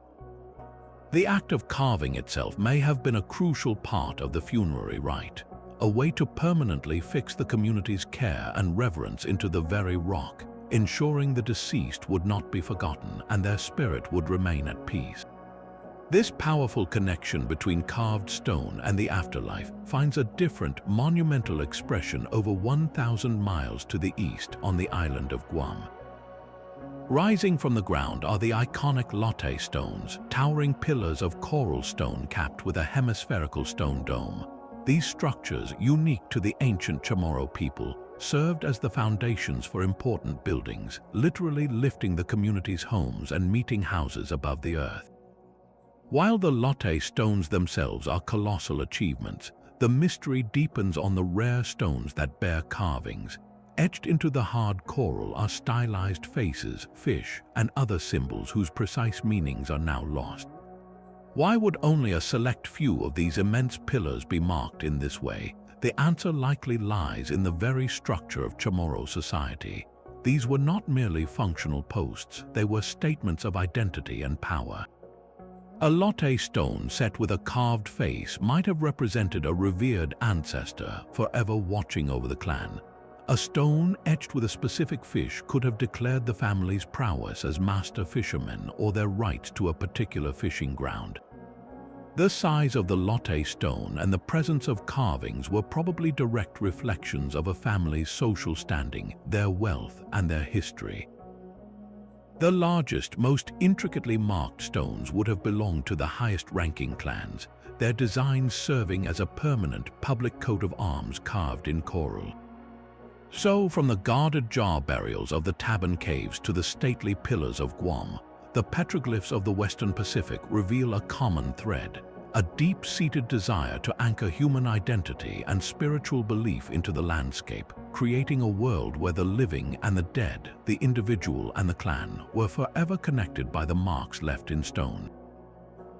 The act of carving itself may have been a crucial part of the funerary rite, a way to permanently fix the community's care and reverence into the very rock, ensuring the deceased would not be forgotten and their spirit would remain at peace. This powerful connection between carved stone and the afterlife finds a different, monumental expression over 1,000 miles to the east on the island of Guam. Rising from the ground are the iconic Lotte stones, towering pillars of coral stone capped with a hemispherical stone dome. These structures, unique to the ancient Chamorro people, served as the foundations for important buildings, literally lifting the community's homes and meeting houses above the earth. While the Lotte stones themselves are colossal achievements, the mystery deepens on the rare stones that bear carvings. Etched into the hard coral are stylized faces, fish, and other symbols whose precise meanings are now lost. Why would only a select few of these immense pillars be marked in this way? The answer likely lies in the very structure of Chamorro society. These were not merely functional posts, they were statements of identity and power. A Lotte stone set with a carved face might have represented a revered ancestor forever watching over the clan. A stone etched with a specific fish could have declared the family's prowess as master fishermen or their right to a particular fishing ground. The size of the Lotte stone and the presence of carvings were probably direct reflections of a family's social standing, their wealth, and their history. The largest, most intricately marked stones would have belonged to the highest-ranking clans, their designs serving as a permanent public coat of arms carved in coral. So, from the guarded jar burials of the Taban caves to the stately pillars of Guam, the petroglyphs of the Western Pacific reveal a common thread, a deep-seated desire to anchor human identity and spiritual belief into the landscape, creating a world where the living and the dead, the individual and the clan, were forever connected by the marks left in stone.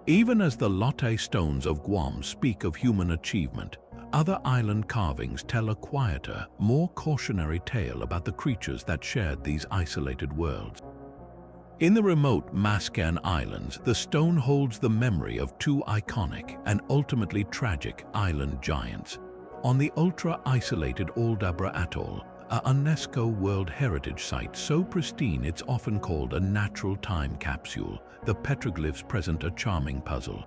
Even as the Lotte stones of Guam speak of human achievement, other island carvings tell a quieter, more cautionary tale about the creatures that shared these isolated worlds. In the remote Mascarenes Islands, the stone holds the memory of two iconic and ultimately tragic island giants. On the ultra-isolated Aldabra Atoll, a UNESCO World Heritage Site so pristine it's often called a natural time capsule, the petroglyphs present a charming puzzle.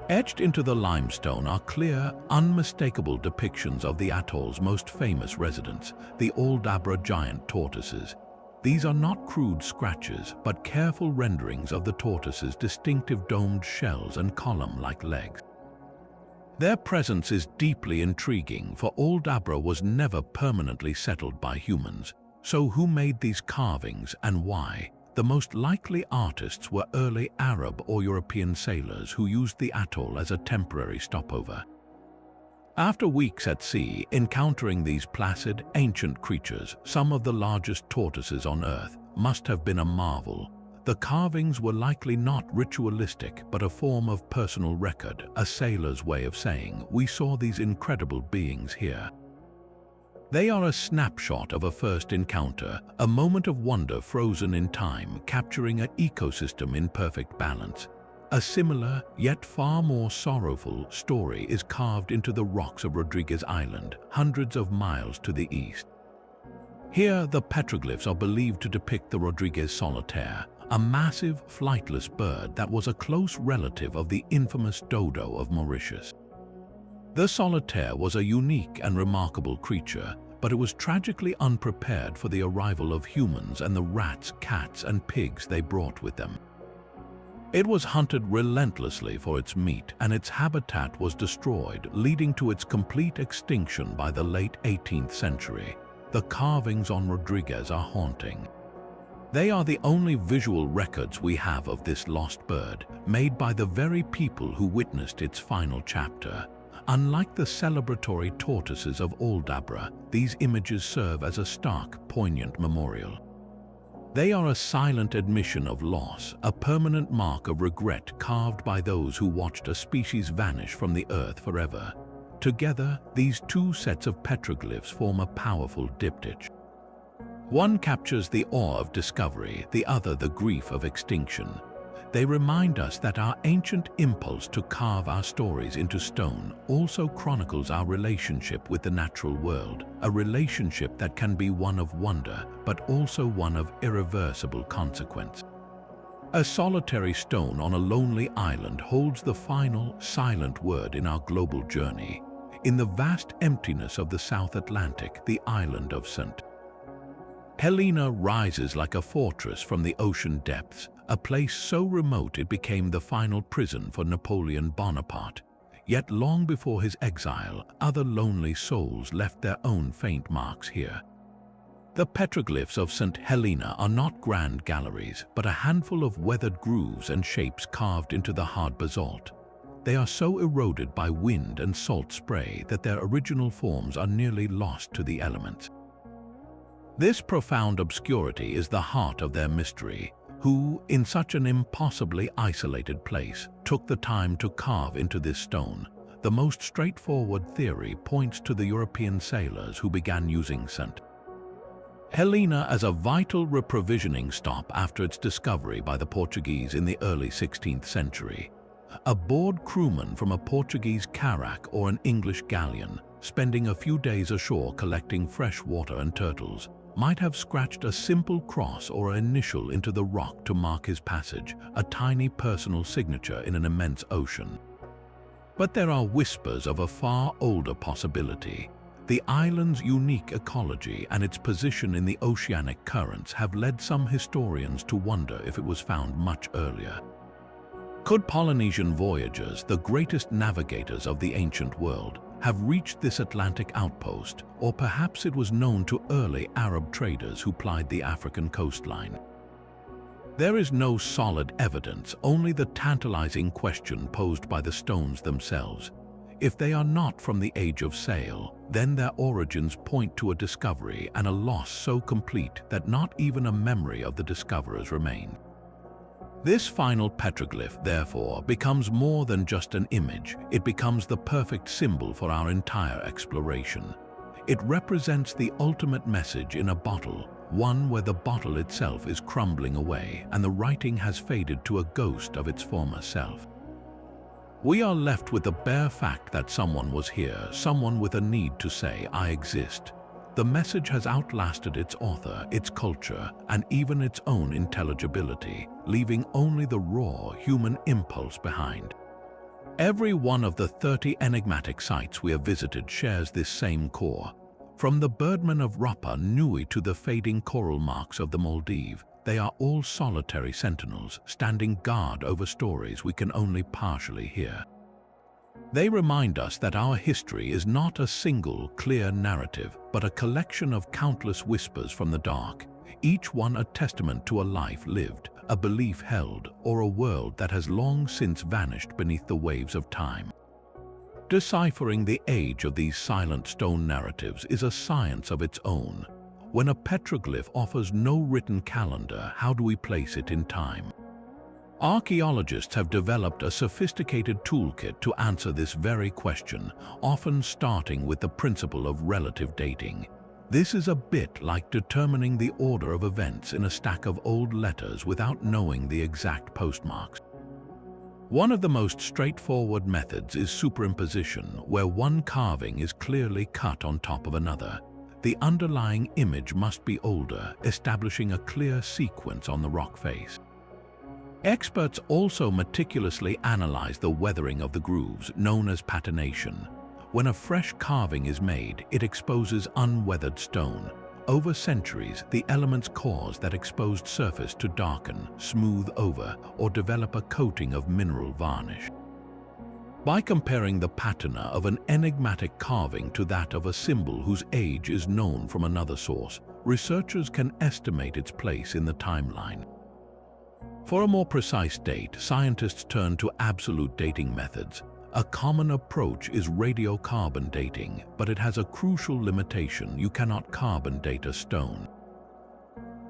Etched into the limestone are clear, unmistakable depictions of the atoll's most famous residents, the Aldabra giant tortoises. These are not crude scratches, but careful renderings of the tortoises' distinctive domed shells and column-like legs. Their presence is deeply intriguing, for Aldabra was never permanently settled by humans. So who made these carvings and why? The most likely artists were early Arab or European sailors who used the atoll as a temporary stopover. After weeks at sea, encountering these placid, ancient creatures, some of the largest tortoises on Earth, must have been a marvel. The carvings were likely not ritualistic, but a form of personal record, a sailor's way of saying, "We saw these incredible beings here." They are a snapshot of a first encounter, a moment of wonder frozen in time, capturing an ecosystem in perfect balance. A similar, yet far more sorrowful, story is carved into the rocks of Rodriguez Island, hundreds of miles to the east. Here, the petroglyphs are believed to depict the Rodriguez solitaire, a massive, flightless bird that was a close relative of the infamous dodo of Mauritius. The solitaire was a unique and remarkable creature, but it was tragically unprepared for the arrival of humans and the rats, cats, and pigs they brought with them. It was hunted relentlessly for its meat, and its habitat was destroyed, leading to its complete extinction by the late 18th century. The carvings on Rodriguez are haunting. They are the only visual records we have of this lost bird, made by the very people who witnessed its final chapter. Unlike the celebratory tortoises of Aldabra, these images serve as a stark, poignant memorial. They are a silent admission of loss, a permanent mark of regret carved by those who watched a species vanish from the earth forever. Together, these two sets of petroglyphs form a powerful diptych. One captures the awe of discovery, the other the grief of extinction. They remind us that our ancient impulse to carve our stories into stone also chronicles our relationship with the natural world, a relationship that can be one of wonder, but also one of irreversible consequence. A solitary stone on a lonely island holds the final, silent word in our global journey. In the vast emptiness of the South Atlantic, the island of St. Helena rises like a fortress from the ocean depths, a place so remote it became the final prison for Napoleon Bonaparte. Yet long before his exile, other lonely souls left their own faint marks here. The petroglyphs of St. Helena are not grand galleries, but a handful of weathered grooves and shapes carved into the hard basalt. They are so eroded by wind and salt spray that their original forms are nearly lost to the elements. This profound obscurity is the heart of their mystery. Who, in such an impossibly isolated place, took the time to carve into this stone? The most straightforward theory points to the European sailors who began using St. Helena as a vital reprovisioning stop after its discovery by the Portuguese in the early 16th century. A bored crewman from a Portuguese carrack or an English galleon, spending a few days ashore collecting fresh water and turtles, might have scratched a simple cross or initial into the rock to mark his passage, a tiny personal signature in an immense ocean. But there are whispers of a far older possibility. The island's unique ecology and its position in the oceanic currents have led some historians to wonder if it was found much earlier. Could Polynesian voyagers, the greatest navigators of the ancient world, have reached this Atlantic outpost, or perhaps it was known to early Arab traders who plied the African coastline? There is no solid evidence, only the tantalizing question posed by the stones themselves. If they are not from the age of sail, then their origins point to a discovery and a loss so complete that not even a memory of the discoverers remain. This final petroglyph, therefore, becomes more than just an image. It becomes the perfect symbol for our entire exploration. It represents the ultimate message in a bottle, one where the bottle itself is crumbling away and the writing has faded to a ghost of its former self. We are left with the bare fact that someone was here, someone with a need to say, "I exist." The message has outlasted its author, its culture, and even its own intelligibility, leaving only the raw human impulse behind. Every one of the 30 enigmatic sites we have visited shares this same core. From the birdman of Rapa Nui to the fading coral marks of the Maldives, they are all solitary sentinels, standing guard over stories we can only partially hear. They remind us that our history is not a single, clear narrative, but a collection of countless whispers from the dark, each one a testament to a life lived, a belief held, or a world that has long since vanished beneath the waves of time. Deciphering the age of these silent stone narratives is a science of its own. When a petroglyph offers no written calendar, how do we place it in time? Archaeologists have developed a sophisticated toolkit to answer this very question, often starting with the principle of relative dating. This is a bit like determining the order of events in a stack of old letters without knowing the exact postmarks. One of the most straightforward methods is superimposition, where one carving is clearly cut on top of another. The underlying image must be older, establishing a clear sequence on the rock face. Experts also meticulously analyze the weathering of the grooves, known as patination. When a fresh carving is made, it exposes unweathered stone. Over centuries, the elements cause that exposed surface to darken, smooth over, or develop a coating of mineral varnish. By comparing the patina of an enigmatic carving to that of a symbol whose age is known from another source, researchers can estimate its place in the timeline. For a more precise date, scientists turn to absolute dating methods. A common approach is radiocarbon dating, but it has a crucial limitation: you cannot carbon date a stone.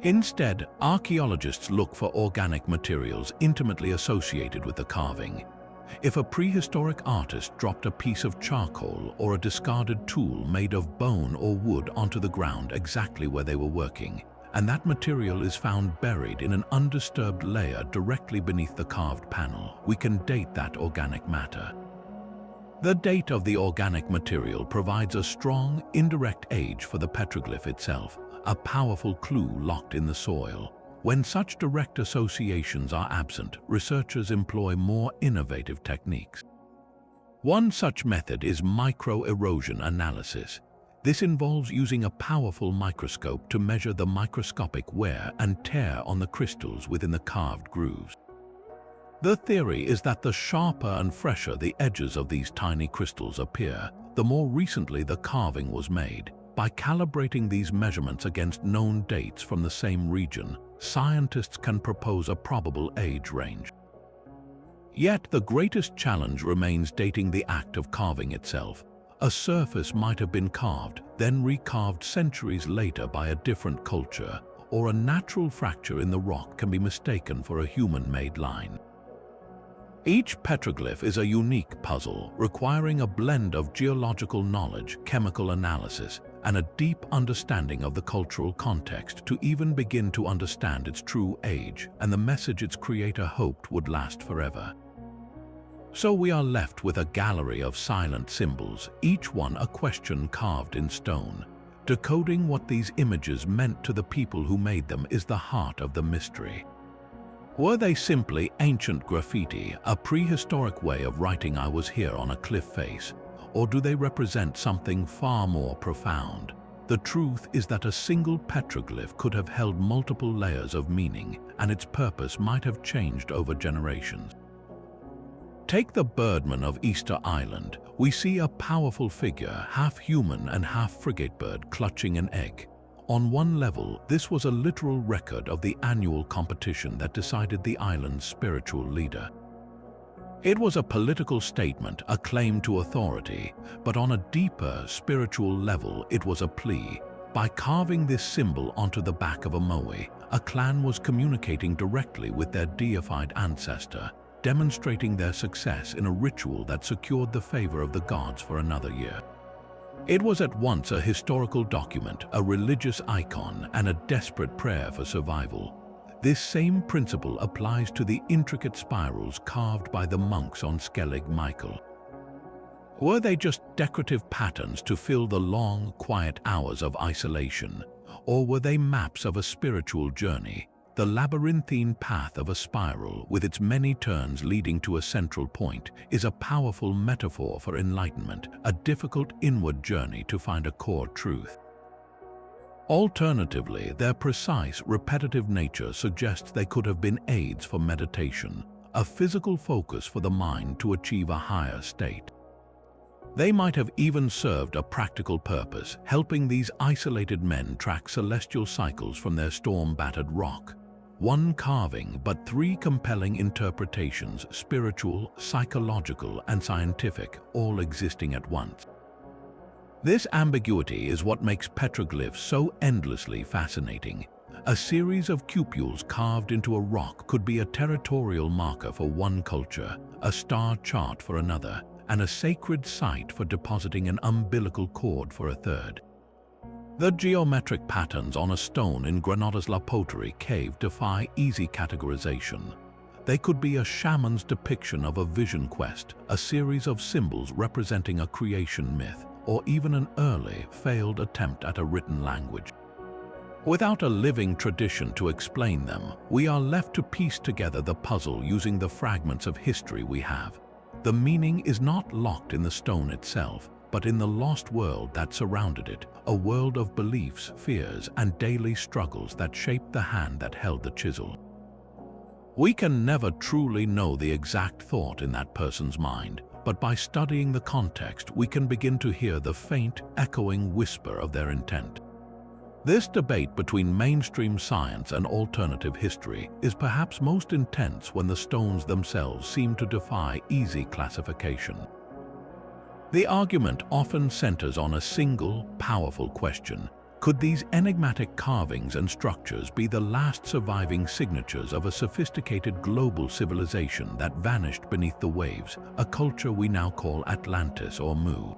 Instead, archaeologists look for organic materials intimately associated with the carving. If a prehistoric artist dropped a piece of charcoal or a discarded tool made of bone or wood onto the ground exactly where they were working, and that material is found buried in an undisturbed layer directly beneath the carved panel, we can date that organic matter. The date of the organic material provides a strong, indirect age for the petroglyph itself, a powerful clue locked in the soil. When such direct associations are absent, researchers employ more innovative techniques. One such method is micro-erosion analysis. This involves using a powerful microscope to measure the microscopic wear and tear on the crystals within the carved grooves. The theory is that the sharper and fresher the edges of these tiny crystals appear, the more recently the carving was made. By calibrating these measurements against known dates from the same region, scientists can propose a probable age range. Yet the greatest challenge remains dating the act of carving itself. A surface might have been carved, then recarved centuries later by a different culture, or a natural fracture in the rock can be mistaken for a human-made line. Each petroglyph is a unique puzzle, requiring a blend of geological knowledge, chemical analysis, and a deep understanding of the cultural context to even begin to understand its true age and the message its creator hoped would last forever. So we are left with a gallery of silent symbols, each one a question carved in stone. Decoding what these images meant to the people who made them is the heart of the mystery. Were they simply ancient graffiti, a prehistoric way of writing "I was here" on a cliff face? Or do they represent something far more profound? The truth is that a single petroglyph could have held multiple layers of meaning, and its purpose might have changed over generations. Take the birdman of Easter Island. We see a powerful figure, half human and half frigate bird, clutching an egg. On one level, this was a literal record of the annual competition that decided the island's spiritual leader. It was a political statement, a claim to authority, but on a deeper spiritual level it was a plea. By carving this symbol onto the back of a Moai, a clan was communicating directly with their deified ancestor, demonstrating their success in a ritual that secured the favor of the gods for another year. It was at once a historical document, a religious icon, and a desperate prayer for survival. This same principle applies to the intricate spirals carved by the monks on Skellig Michael. Were they just decorative patterns to fill the long, quiet hours of isolation, or were they maps of a spiritual journey? The labyrinthine path of a spiral, with its many turns leading to a central point, is a powerful metaphor for enlightenment, a difficult inward journey to find a core truth. Alternatively, their precise, repetitive nature suggests they could have been aids for meditation, a physical focus for the mind to achieve a higher state. They might have even served a practical purpose, helping these isolated men track celestial cycles from their storm-battered rock. One carving, but three compelling interpretations, spiritual, psychological, and scientific, all existing at once. This ambiguity is what makes petroglyphs so endlessly fascinating. A series of cupules carved into a rock could be a territorial marker for one culture, a star chart for another, and a sacred site for depositing an umbilical cord for a third. The geometric patterns on a stone in Granada's La Poterie cave defy easy categorization. They could be a shaman's depiction of a vision quest, a series of symbols representing a creation myth, or even an early, failed attempt at a written language. Without a living tradition to explain them, we are left to piece together the puzzle using the fragments of history we have. The meaning is not locked in the stone itself, but in the lost world that surrounded it, a world of beliefs, fears, and daily struggles that shaped the hand that held the chisel. We can never truly know the exact thought in that person's mind, but by studying the context, we can begin to hear the faint, echoing whisper of their intent. This debate between mainstream science and alternative history is perhaps most intense when the stones themselves seem to defy easy classification. The argument often centers on a single, powerful question. Could these enigmatic carvings and structures be the last surviving signatures of a sophisticated global civilization that vanished beneath the waves, a culture we now call Atlantis or Mu?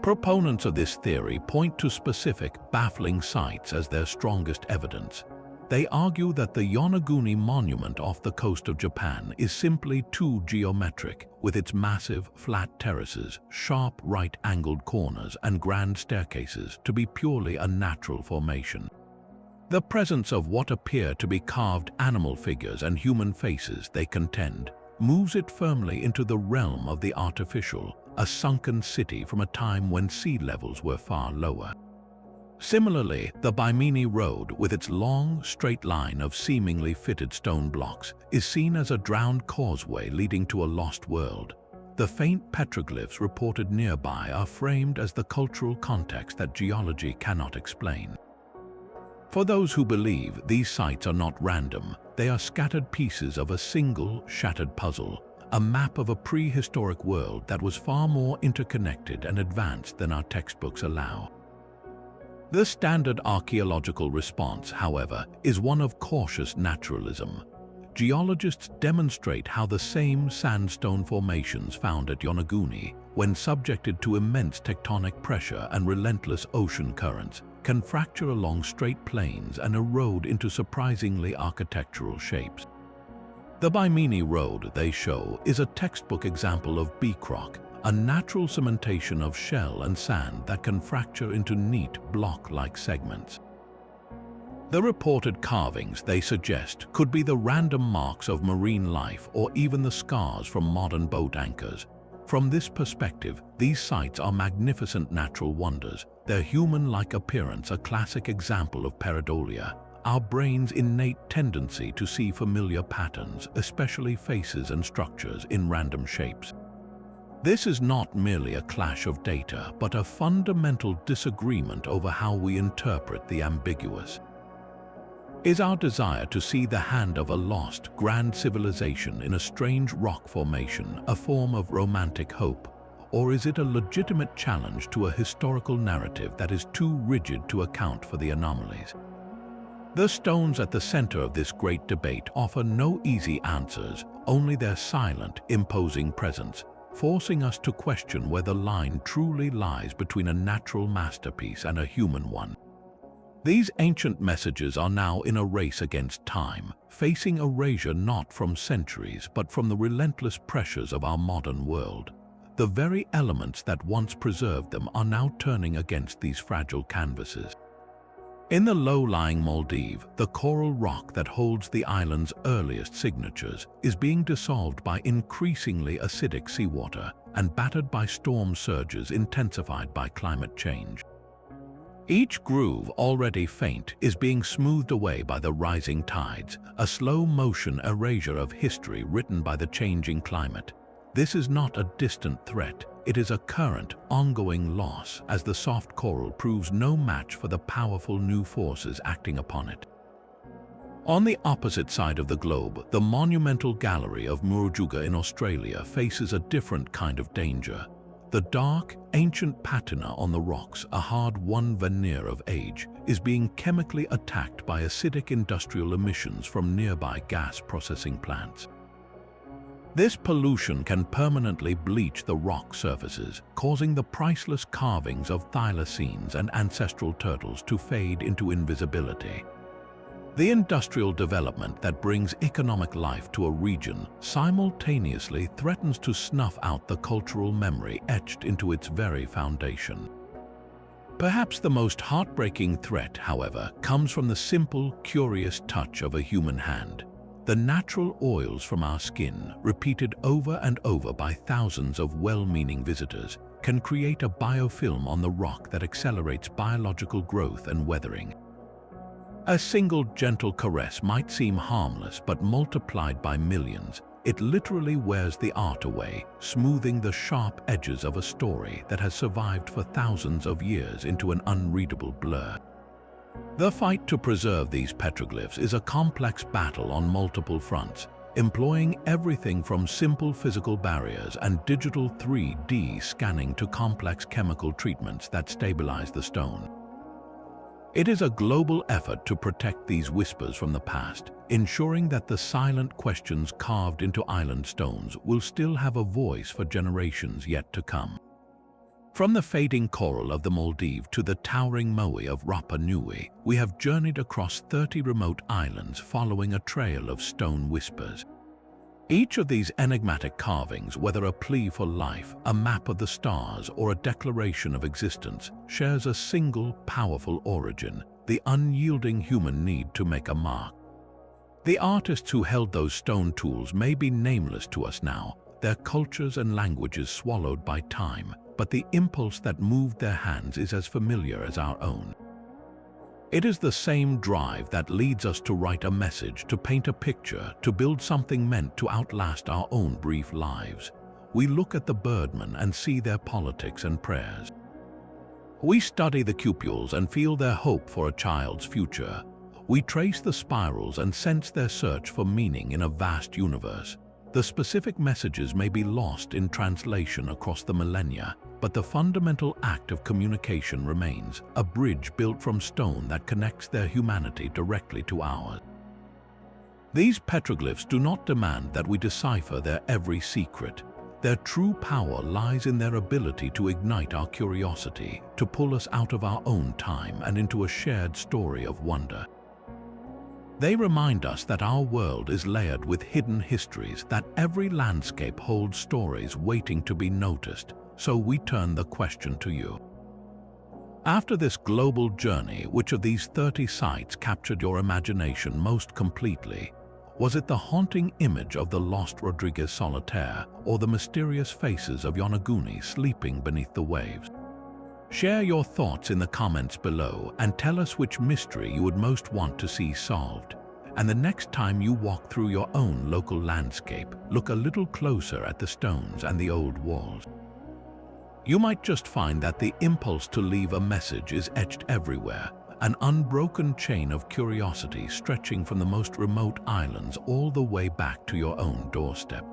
Proponents of this theory point to specific, baffling sites as their strongest evidence. They argue that the Yonaguni monument off the coast of Japan is simply too geometric, with its massive, flat terraces, sharp right-angled corners, and grand staircases, to be purely a natural formation. The presence of what appear to be carved animal figures and human faces, they contend, moves it firmly into the realm of the artificial, a sunken city from a time when sea levels were far lower. Similarly, the Bimini Road, with its long, straight line of seemingly fitted stone blocks, is seen as a drowned causeway leading to a lost world. The faint petroglyphs reported nearby are framed as the cultural context that geology cannot explain. For those who believe these sites are not random, they are scattered pieces of a single, shattered puzzle, a map of a prehistoric world that was far more interconnected and advanced than our textbooks allow. The standard archaeological response, however, is one of cautious naturalism. Geologists demonstrate how the same sandstone formations found at Yonaguni, when subjected to immense tectonic pressure and relentless ocean currents, can fracture along straight plains and erode into surprisingly architectural shapes. The Bimini Road, they show, is a textbook example of beak rock, a natural cementation of shell and sand that can fracture into neat, block-like segments. The reported carvings, they suggest, could be the random marks of marine life or even the scars from modern boat anchors. From this perspective, these sites are magnificent natural wonders, their human-like appearance a classic example of pareidolia, our brain's innate tendency to see familiar patterns, especially faces and structures, in random shapes. This is not merely a clash of data, but a fundamental disagreement over how we interpret the ambiguous. Is our desire to see the hand of a lost, grand civilization in a strange rock formation a form of romantic hope, or is it a legitimate challenge to a historical narrative that is too rigid to account for the anomalies? The stones at the center of this great debate offer no easy answers, only their silent, imposing presence. forcing us to question where the line truly lies between a natural masterpiece and a human one. These ancient messages are now in a race against time, facing erasure not from centuries but from the relentless pressures of our modern world. The very elements that once preserved them are now turning against these fragile canvases. In the low-lying Maldives, the coral rock that holds the island's earliest signatures is being dissolved by increasingly acidic seawater and battered by storm surges intensified by climate change. Each groove, already faint, is being smoothed away by the rising tides, a slow-motion erasure of history written by the changing climate. This is not a distant threat, it is a current, ongoing loss as the soft coral proves no match for the powerful new forces acting upon it. On the opposite side of the globe, the monumental gallery of Murujuga in Australia faces a different kind of danger. The dark, ancient patina on the rocks, a hard-won veneer of age, is being chemically attacked by acidic industrial emissions from nearby gas processing plants. This pollution can permanently bleach the rock surfaces, causing the priceless carvings of thylacines and ancestral turtles to fade into invisibility. The industrial development that brings economic life to a region simultaneously threatens to snuff out the cultural memory etched into its very foundation. Perhaps the most heartbreaking threat, however, comes from the simple, curious touch of a human hand. The natural oils from our skin, repeated over and over by thousands of well-meaning visitors, can create a biofilm on the rock that accelerates biological growth and weathering. A single gentle caress might seem harmless, but multiplied by millions, it literally wears the art away, smoothing the sharp edges of a story that has survived for thousands of years into an unreadable blur. The fight to preserve these petroglyphs is a complex battle on multiple fronts, employing everything from simple physical barriers and digital 3D scanning to complex chemical treatments that stabilize the stone. It is a global effort to protect these whispers from the past, ensuring that the silent questions carved into island stones will still have a voice for generations yet to come. From the fading coral of the Maldives to the towering Moai of Rapa Nui, we have journeyed across 30 remote islands following a trail of stone whispers. Each of these enigmatic carvings, whether a plea for life, a map of the stars, or a declaration of existence, shares a single, powerful origin: the unyielding human need to make a mark. The artists who held those stone tools may be nameless to us now, their cultures and languages swallowed by time, but the impulse that moved their hands is as familiar as our own. It is the same drive that leads us to write a message, to paint a picture, to build something meant to outlast our own brief lives. We look at the birdman and see their politics and prayers. We study the cupules and feel their hope for a child's future. We trace the spirals and sense their search for meaning in a vast universe. The specific messages may be lost in translation across the millennia, but the fundamental act of communication remains, a bridge built from stone that connects their humanity directly to ours. These petroglyphs do not demand that we decipher their every secret. Their true power lies in their ability to ignite our curiosity, to pull us out of our own time and into a shared story of wonder. They remind us that our world is layered with hidden histories, that every landscape holds stories waiting to be noticed, so we turn the question to you. After this global journey, which of these 30 sites captured your imagination most completely? Was it the haunting image of the lost Rodriguez Solitaire, or the mysterious faces of Yonaguni sleeping beneath the waves? Share your thoughts in the comments below and tell us which mystery you would most want to see solved. And the next time you walk through your own local landscape, look a little closer at the stones and the old walls. You might just find that the impulse to leave a message is etched everywhere, an unbroken chain of curiosity stretching from the most remote islands all the way back to your own doorstep.